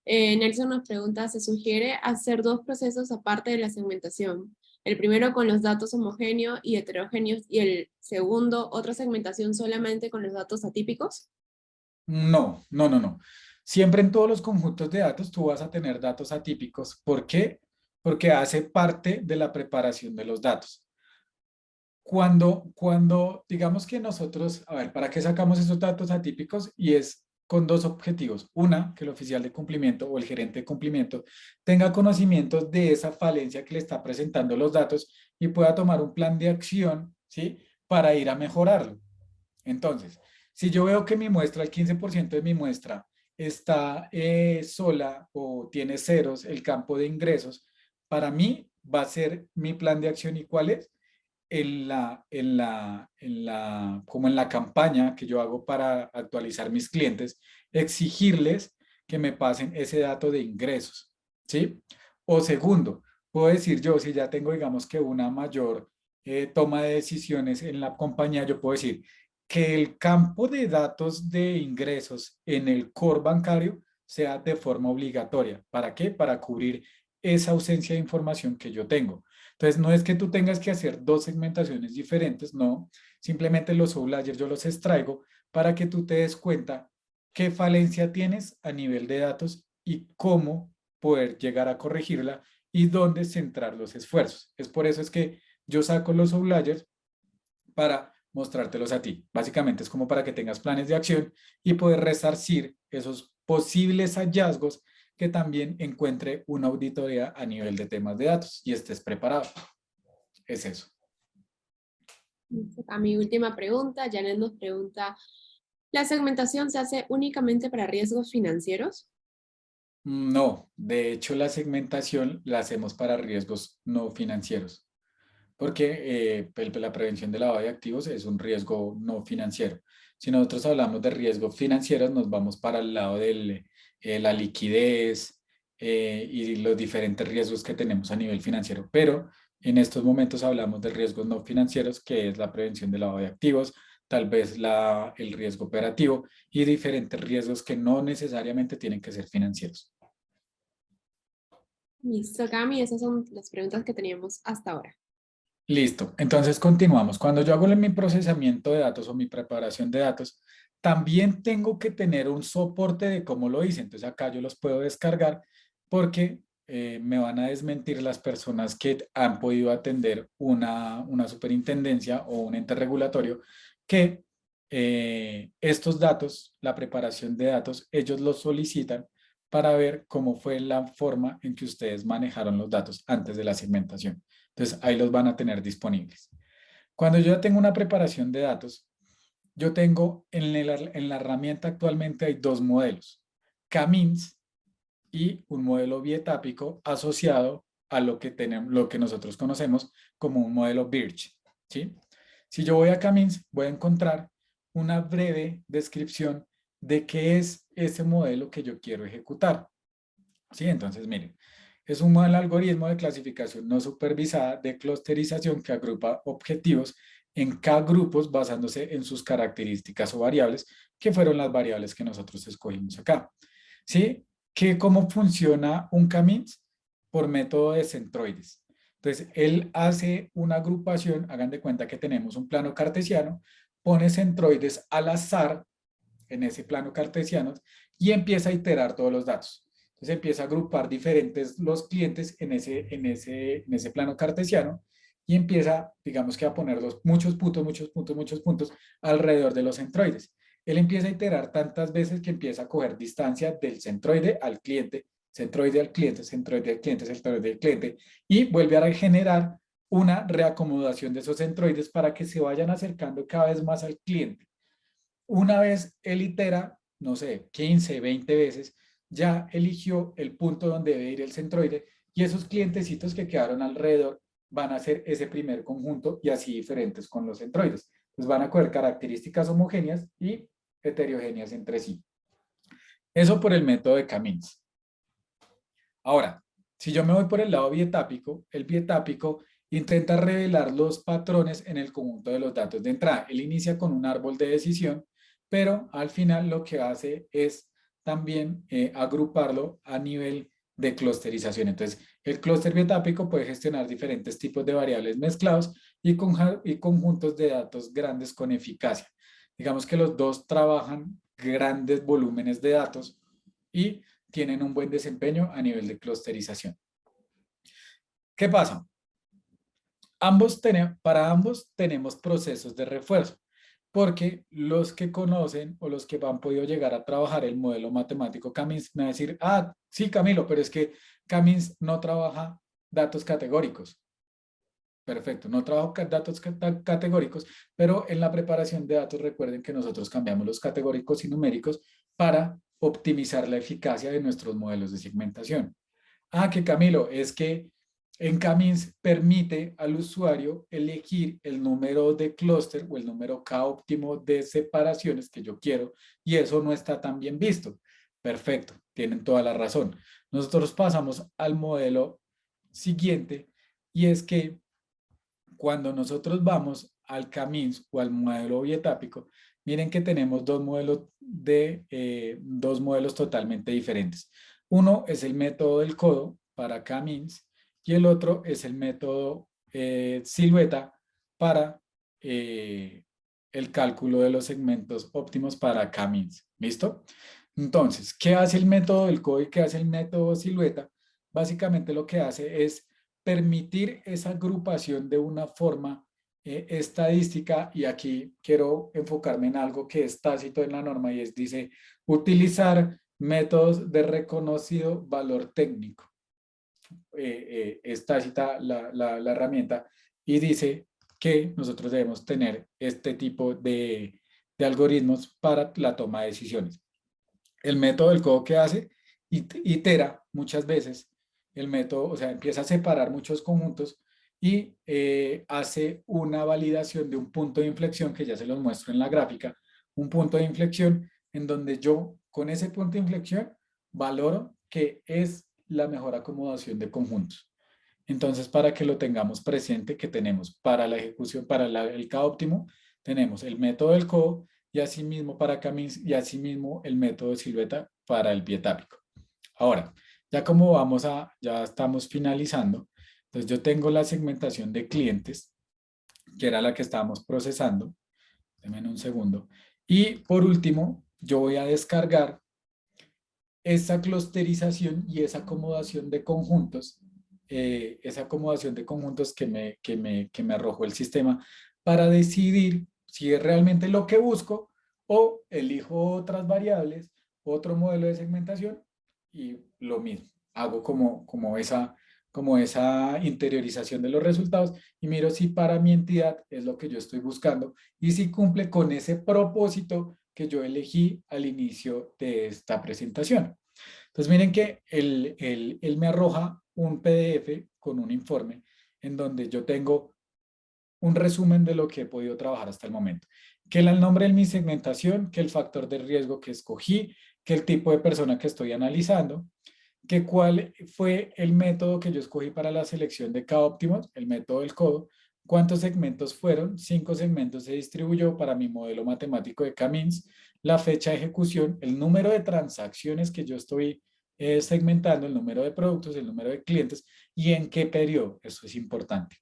Nelson nos pregunta, ¿se sugiere hacer dos procesos aparte de la segmentación? El primero con los datos homogéneos y heterogéneos y el segundo, otra segmentación solamente con los datos atípicos. No. Siempre en todos los conjuntos de datos tú vas a tener datos atípicos. ¿Por qué? Porque hace parte de la preparación de los datos. Digamos que nosotros, a ver, ¿para qué sacamos esos datos atípicos? Y es con dos objetivos. Una, que el oficial de cumplimiento o el gerente de cumplimiento tenga conocimiento de esa falencia que le está presentando los datos y pueda tomar un plan de acción, ¿sí? Para ir a mejorarlo. Entonces, si yo veo que mi muestra, el 15% de mi muestra está sola o tiene ceros el campo de ingresos, para mí va a ser mi plan de acción. ¿Y cuál es? Como en la campaña que yo hago para actualizar mis clientes, exigirles que me pasen ese dato de ingresos, ¿sí? O segundo, puedo decir yo, si ya tengo, digamos que una mayor toma de decisiones en la compañía, yo puedo decir que el campo de datos de ingresos en el core bancario sea de forma obligatoria. ¿Para qué? Para cubrir esa ausencia de información que yo tengo. Entonces, no es que tú tengas que hacer dos segmentaciones diferentes, no. Simplemente los outliers yo los extraigo para que tú te des cuenta qué falencia tienes a nivel de datos y cómo poder llegar a corregirla y dónde centrar los esfuerzos. Es por eso es que yo saco los outliers para mostrártelos a ti. Básicamente es como para que tengas planes de acción y poder resarcir esos posibles hallazgos que también encuentre una auditoría a nivel de temas de datos y estés preparado. Es eso. A mi última pregunta, Janet nos pregunta, ¿la segmentación se hace únicamente para riesgos financieros? No, de hecho la segmentación la hacemos para riesgos no financieros, porque la prevención de lavado de activos es un riesgo no financiero. Si nosotros hablamos de riesgos financieros, nos vamos para el lado de la liquidez y los diferentes riesgos que tenemos a nivel financiero, pero en estos momentos hablamos de riesgos no financieros, que es la prevención de lavado de activos, tal vez el riesgo operativo y diferentes riesgos que no necesariamente tienen que ser financieros. Listo, Cami, esas son las preguntas que teníamos hasta ahora. Listo, entonces continuamos. Cuando yo hago mi procesamiento de datos o mi preparación de datos, también tengo que tener un soporte de cómo lo hice. Entonces acá yo los puedo descargar porque me van a desmentir las personas que han podido atender una superintendencia o un ente regulatorio que estos datos, la preparación de datos, ellos los solicitan para ver cómo fue la forma en que ustedes manejaron los datos antes de la segmentación. Entonces, ahí los van a tener disponibles. Cuando yo ya tengo una preparación de datos, yo tengo en la herramienta actualmente hay dos modelos, Camins y un modelo bietápico asociado a lo que tenemos, lo que nosotros conocemos como un modelo Birch, ¿sí? Si yo voy a Camins, voy a encontrar una breve descripción de qué es ese modelo que yo quiero ejecutar, ¿sí? Entonces, miren, es un modelo algoritmo de clasificación no supervisada de clusterización que agrupa objetivos en K-grupos basándose en sus características o variables, que fueron las variables que nosotros escogimos acá. ¿Sí? ¿Cómo funciona un Camins? Por método de centroides. Entonces, él hace una agrupación, hagan de cuenta que tenemos un plano cartesiano, pone centroides al azar en ese plano cartesiano y empieza a iterar todos los datos. Entonces empieza a agrupar diferentes los clientes en ese plano cartesiano y empieza, digamos que a poner muchos puntos alrededor de los centroides. Él empieza a iterar tantas veces que empieza a coger distancia del centroide al cliente, centroide al cliente, centroide al cliente, centroide al cliente, y vuelve a generar una reacomodación de esos centroides para que se vayan acercando cada vez más al cliente. Una vez él itera, no sé, 15, 20 veces, ya eligió el punto donde debe ir el centroide y esos clientecitos que quedaron alrededor van a hacer ese primer conjunto y así diferentes con los centroides. Pues van a coger características homogéneas y heterogéneas entre sí. Eso por el método de Camins. Ahora, si yo me voy por el lado bietápico, el bietápico intenta revelar los patrones en el conjunto de los datos de entrada. Él inicia con un árbol de decisión, pero al final lo que hace es también agruparlo a nivel de clusterización. Entonces, el clúster bietápico puede gestionar diferentes tipos de variables mezclados y conjuntos de datos grandes con eficacia. Digamos que los dos trabajan grandes volúmenes de datos y tienen un buen desempeño a nivel de clusterización. ¿Qué pasa? Para ambos tenemos procesos de refuerzo, porque los que conocen o los que han podido llegar a trabajar el modelo matemático Camins me van a decir, ah, sí, Camilo, pero es que Camins no trabaja datos categóricos. Perfecto, no trabajo datos categóricos, pero en la preparación de datos recuerden que nosotros cambiamos los categóricos y numéricos para optimizar la eficacia de nuestros modelos de segmentación. Ah, que Camilo, es que en Camins permite al usuario elegir el número de clúster o el número K óptimo de separaciones que yo quiero y eso no está tan bien visto. Perfecto, tienen toda la razón. Nosotros pasamos al modelo siguiente y es que cuando nosotros vamos al Camins o al modelo bietápico, miren que tenemos dos modelos totalmente diferentes. Uno es el método del codo para Camins y el otro es el método silueta para el cálculo de los segmentos óptimos para Camins. ¿Listo? Entonces, ¿qué hace el método del codo y qué hace el método silueta? Básicamente lo que hace es permitir esa agrupación de una forma estadística, y aquí quiero enfocarme en algo que es tácito en la norma y es, dice, utilizar métodos de reconocido valor técnico. Es tácita la herramienta y dice que nosotros debemos tener este tipo de algoritmos para la toma de decisiones. El método del codo que hace, itera muchas veces el método, o sea, empieza a separar muchos conjuntos y hace una validación de un punto de inflexión que ya se los muestro en la gráfica, un punto de inflexión en donde yo con ese punto de inflexión valoro que es la mejor acomodación de conjuntos. Entonces, para que lo tengamos presente, que tenemos para la ejecución, para el K óptimo, tenemos el método del codo y asimismo para Camins y asimismo el método de silueta para el bietápico. Ahora, ya estamos finalizando. Entonces yo tengo la segmentación de clientes, que era la que estábamos procesando. Denme un segundo. Y por último, yo voy a descargar esa clusterización y esa acomodación de conjuntos, que me arrojó el sistema para decidir si es realmente lo que busco o elijo otras variables, otro modelo de segmentación y lo mismo. Hago como esa interiorización de los resultados y miro si para mi entidad es lo que yo estoy buscando y si cumple con ese propósito que yo elegí al inicio de esta presentación. Entonces miren que él me arroja un PDF con un informe en donde yo tengo un resumen de lo que he podido trabajar hasta el momento. Que el nombre de mi segmentación, que el factor de riesgo que escogí, que el tipo de persona que estoy analizando, que cuál fue el método que yo escogí para la selección de K-óptimos, el método del codo, cuántos segmentos fueron, 5 segmentos se distribuyó para mi modelo matemático de Camins, la fecha de ejecución, el número de transacciones que yo estoy segmentando, el número de productos, el número de clientes y en qué periodo, eso es importante.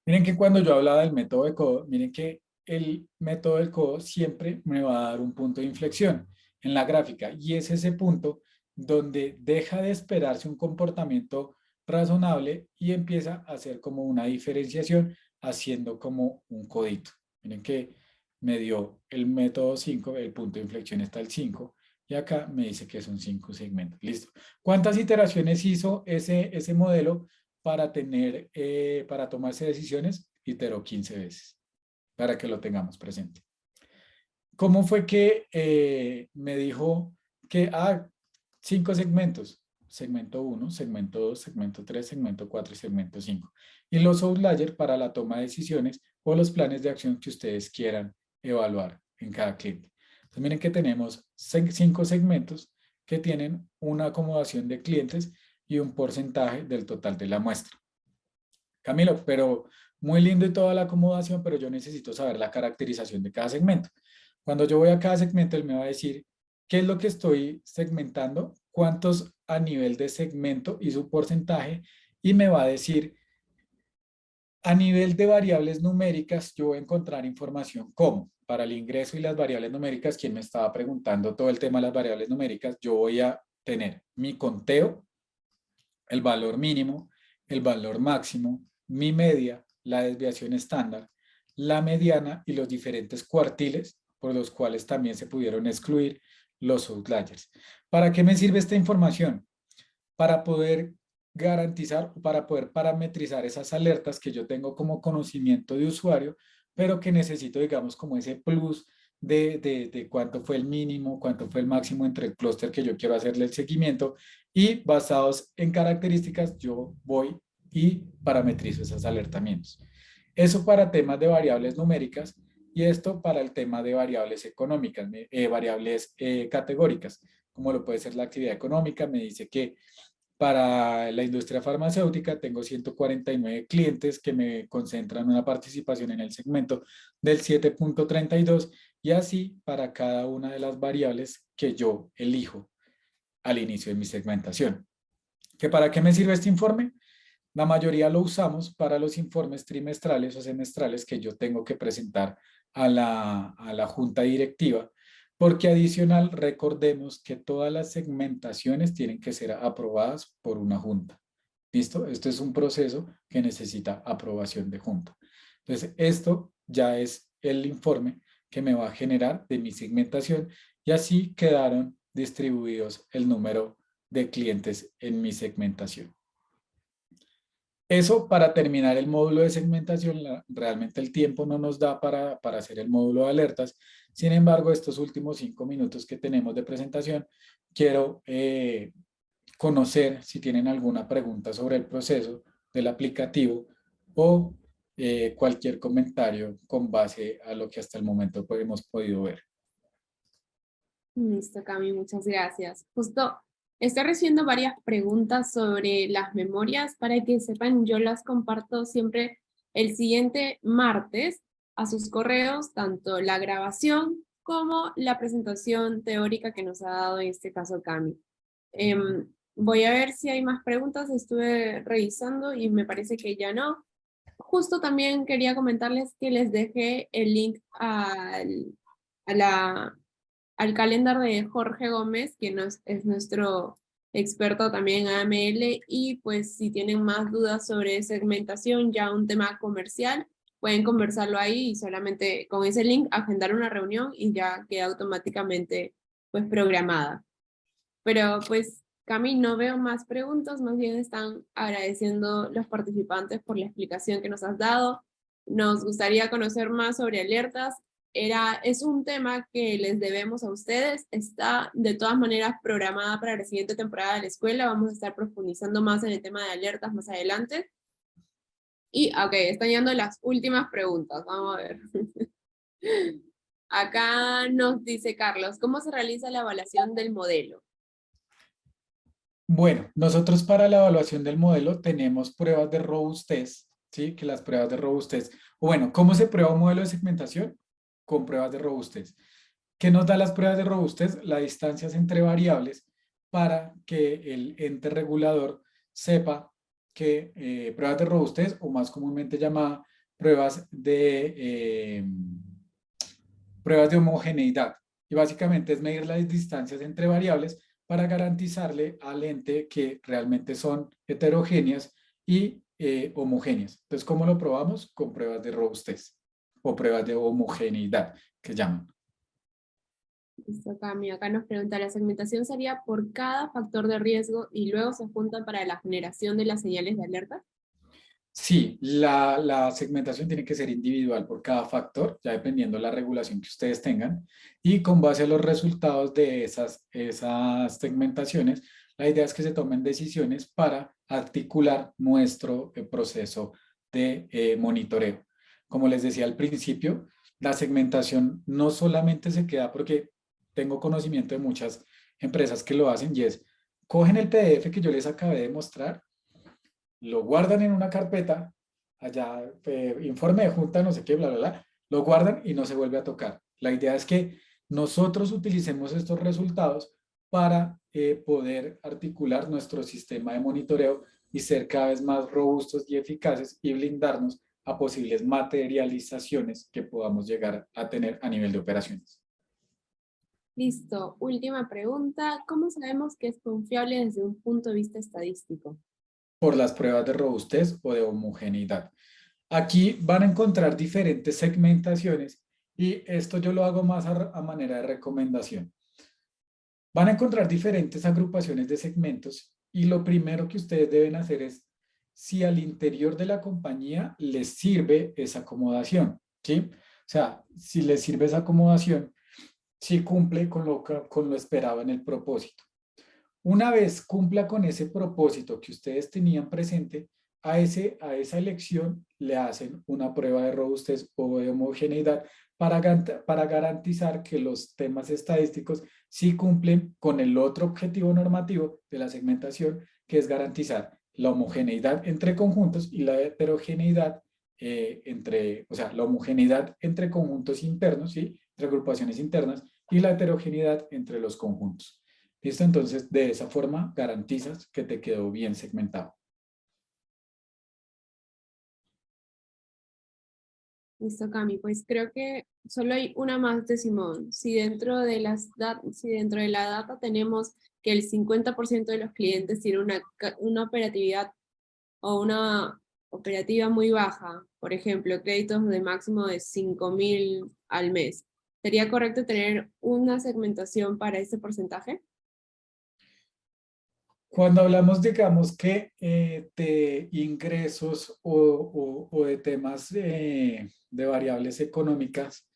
Miren que cuando yo hablaba del método de codo, miren que el método del codo siempre me va a dar un punto de inflexión en la gráfica y es ese punto donde deja de esperarse un comportamiento razonable y empieza a hacer como una diferenciación haciendo como un codito. Miren que me dio el método 5, el punto de inflexión está el 5 y acá me dice que son 5 segmentos. Listo. ¿Cuántas iteraciones hizo ese modelo para tomarse decisiones? Iteró 15 veces para que lo tengamos presente. ¿Cómo fue que me dijo que 5 segmentos? Segmento 1, segmento 2, segmento 3, segmento 4 y segmento 5. Y los outliers para la toma de decisiones o los planes de acción que ustedes quieran evaluar en cada cliente. Entonces miren que tenemos 5 segmentos que tienen una acomodación de clientes y un porcentaje del total de la muestra. Camilo, pero muy lindo y toda la acomodación, pero yo necesito saber la caracterización de cada segmento. Cuando yo voy a cada segmento, él me va a decir qué es lo que estoy segmentando, cuántos a nivel de segmento y su porcentaje, y me va a decir a nivel de variables numéricas, yo voy a encontrar información como para el ingreso y las variables numéricas, quien me estaba preguntando todo el tema de las variables numéricas, yo voy a tener mi conteo, el valor mínimo, el valor máximo, mi media, la desviación estándar, la mediana y los diferentes cuartiles por los cuales también se pudieron excluir los outliers. ¿Para qué me sirve esta información? Para poder garantizar o para poder parametrizar esas alertas que yo tengo como conocimiento de usuario, pero que necesito, digamos, como ese plus de cuánto fue el mínimo, cuánto fue el máximo entre el clúster que yo quiero hacerle el seguimiento y basados en características yo voy y parametrizo esos alertamientos. Eso para temas de variables numéricas y esto para el tema de variables económicas, variables categóricas, como lo puede ser la actividad económica. Me dice que para la industria farmacéutica tengo 149 clientes que me concentran una participación en el segmento del 7.32 y así para cada una de las variables que yo elijo al inicio de mi segmentación. ¿Que para qué me sirve este informe? La mayoría lo usamos para los informes trimestrales o semestrales que yo tengo que presentar a la junta directiva, porque adicional recordemos que todas las segmentaciones tienen que ser aprobadas por una junta. ¿Listo? Esto es un proceso que necesita aprobación de junta. Entonces, esto ya es el informe que me va a generar de mi segmentación y así quedaron distribuidos el número de clientes en mi segmentación. Eso para terminar el módulo de segmentación, realmente el tiempo no nos da para hacer el módulo de alertas. Sin embargo, estos últimos 5 minutos que tenemos de presentación, quiero conocer si tienen alguna pregunta sobre el proceso del aplicativo o cualquier comentario con base a lo que hasta el momento pues, hemos podido ver. Listo, Cami, muchas gracias. Justo estoy recibiendo varias preguntas sobre las memorias. Para que sepan, yo las comparto siempre el siguiente martes a sus correos, tanto la grabación como la presentación teórica que nos ha dado en este caso Cami. Voy a ver si hay más preguntas, estuve revisando y me parece que ya no. Justo también quería comentarles que les dejé el link al calendar de Jorge Gómez, que es nuestro experto también en AML, y pues si tienen más dudas sobre segmentación, ya un tema comercial, pueden conversarlo ahí y solamente con ese link agendar una reunión y ya queda automáticamente pues programada. Pero pues Cami, no veo más preguntas, más bien están agradeciendo los participantes por la explicación que nos has dado. Nos gustaría conocer más sobre alertas. Es un tema que les debemos a ustedes, está de todas maneras programada para la siguiente temporada de la escuela, vamos a estar profundizando más en el tema de alertas más adelante. Y, ok, están llegando las últimas preguntas, vamos a ver. Acá nos dice Carlos, ¿cómo se realiza la evaluación del modelo? Bueno, nosotros para la evaluación del modelo tenemos pruebas de robustez, ¿sí? Que las pruebas de robustez, o bueno, ¿cómo se prueba un modelo de segmentación? Con pruebas de robustez. ¿Qué nos da las pruebas de robustez? Las distancias entre variables para que el ente regulador sepa que pruebas de robustez, o más comúnmente llamada pruebas de homogeneidad. Y básicamente es medir las distancias entre variables para garantizarle al ente que realmente son heterogéneas y homogéneas. Entonces, ¿cómo lo probamos? Con pruebas de robustez o pruebas de homogeneidad, que llaman. Listo, Cami. Acá nos pregunta, ¿la segmentación sería por cada factor de riesgo y luego se junta para la generación de las señales de alerta? Sí, la segmentación tiene que ser individual por cada factor, ya dependiendo de la regulación que ustedes tengan. Y con base a los resultados de esas segmentaciones, la idea es que se tomen decisiones para articular nuestro proceso de monitoreo. Como les decía al principio, la segmentación no solamente se queda porque tengo conocimiento de muchas empresas que lo hacen y es, cogen el PDF que yo les acabé de mostrar, lo guardan en una carpeta, allá, informe de junta, no sé qué, bla, bla, bla, lo guardan y no se vuelve a tocar. La idea es que nosotros utilicemos estos resultados para poder articular nuestro sistema de monitoreo y ser cada vez más robustos y eficaces y blindarnos a posibles materializaciones que podamos llegar a tener a nivel de operaciones. Listo. Última pregunta. ¿Cómo sabemos que es confiable desde un punto de vista estadístico? Por las pruebas de robustez o de homogeneidad. Aquí van a encontrar diferentes segmentaciones y esto yo lo hago más a manera de recomendación. Van a encontrar diferentes agrupaciones de segmentos y lo primero que ustedes deben hacer es si al interior de la compañía les sirve esa acomodación, ¿sí? sea, si les sirve esa acomodación, sí cumple con lo esperado en el propósito. Una vez cumpla con ese propósito que ustedes tenían presente, a esa elección le hacen una prueba de robustez o de homogeneidad para garantizar que los temas estadísticos sí cumplen con el otro objetivo normativo de la segmentación, que es garantizar la homogeneidad entre conjuntos y la heterogeneidad la homogeneidad entre conjuntos internos, ¿sí? Entre agrupaciones internas, y la heterogeneidad entre los conjuntos. ¿Listo? Entonces, de esa forma garantizas que te quedó bien segmentado. Listo, Cami. Pues creo que solo hay una más de Simón. Si dentro de la data tenemos que el 50% de los clientes tiene una operatividad o una operativa muy baja, por ejemplo, créditos de máximo de 5.000 al mes, ¿sería correcto tener una segmentación para ese porcentaje? Cuando hablamos, digamos que de ingresos o de temas de variables económicas,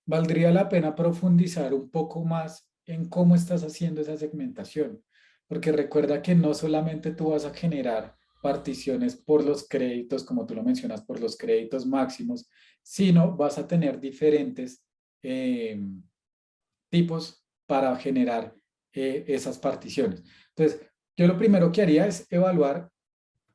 valdría la pena profundizar un poco más en cómo estás haciendo esa segmentación, porque recuerda que no solamente tú vas a generar particiones por los créditos, como tú lo mencionas, por los créditos máximos, sino vas a tener diferentes tipos para generar esas particiones. Entonces, yo lo primero que haría es evaluar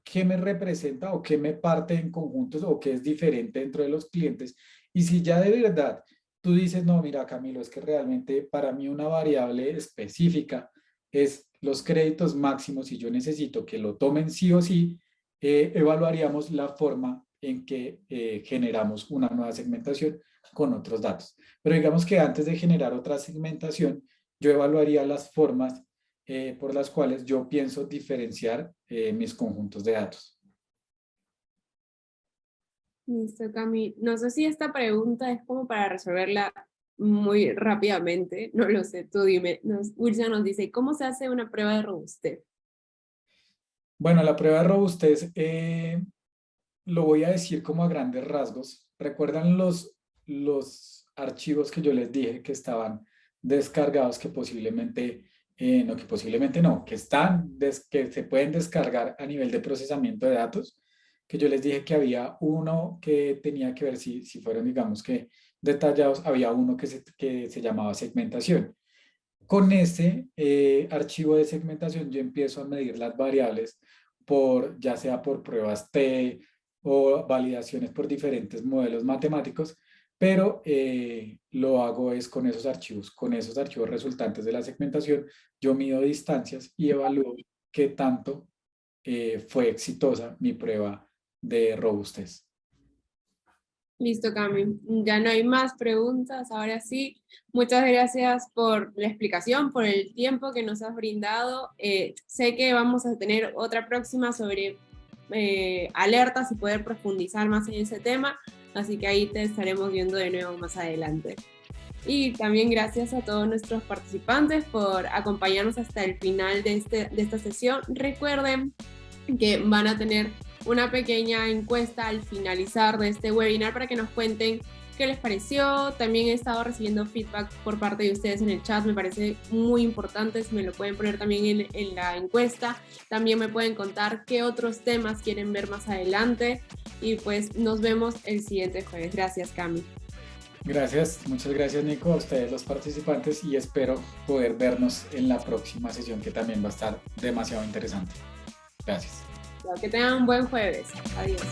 qué me representa o qué me parte en conjuntos o qué es diferente dentro de los clientes. Y si ya de verdad tú dices, no, mira, Camilo, es que realmente para mí una variable específica es los créditos máximos y yo necesito que lo tomen sí o sí, evaluaríamos la forma en que generamos una nueva segmentación con otros datos. Pero digamos que antes de generar otra segmentación, yo evaluaría las formas por las cuales yo pienso diferenciar mis conjuntos de datos. Listo, Cami. No sé si esta pregunta es como para resolverla muy rápidamente, no lo sé, tú dime. Wilson nos dice, ¿cómo se hace una prueba de robustez? Bueno, la prueba de robustez lo voy a decir como a grandes rasgos. ¿Recuerdan los archivos que yo les dije que estaban descargados, que posiblemente no, que que se pueden descargar a nivel de procesamiento de datos? Que yo les dije que había uno que tenía que ver si fueron, digamos que detallados, había uno que se llamaba segmentación. Con ese archivo de segmentación yo empiezo a medir las variables ya sea por pruebas T o validaciones por diferentes modelos matemáticos, pero lo hago es con esos archivos resultantes de la segmentación, yo mido distancias y evalúo qué tanto fue exitosa mi prueba de robustez. Listo, Cami. Ya no hay más preguntas. Ahora sí, muchas gracias por la explicación, por el tiempo que nos has brindado. Sé que vamos a tener otra próxima sobre alertas y poder profundizar más en ese tema, así que ahí te estaremos viendo de nuevo más adelante. Y también gracias a todos nuestros participantes por acompañarnos hasta el final de esta sesión. Recuerden que van a tener una pequeña encuesta al finalizar de este webinar para que nos cuenten qué les pareció. También he estado recibiendo feedback por parte de ustedes en el chat, me parece muy importante, si me lo pueden poner también en la encuesta. También me pueden contar qué otros temas quieren ver más adelante y pues nos vemos el siguiente jueves. Gracias, Cami. Gracias, muchas gracias, Nico, a ustedes los participantes, y espero poder vernos en la próxima sesión, que también va a estar demasiado interesante. Gracias. Que tengan un buen jueves. Adiós.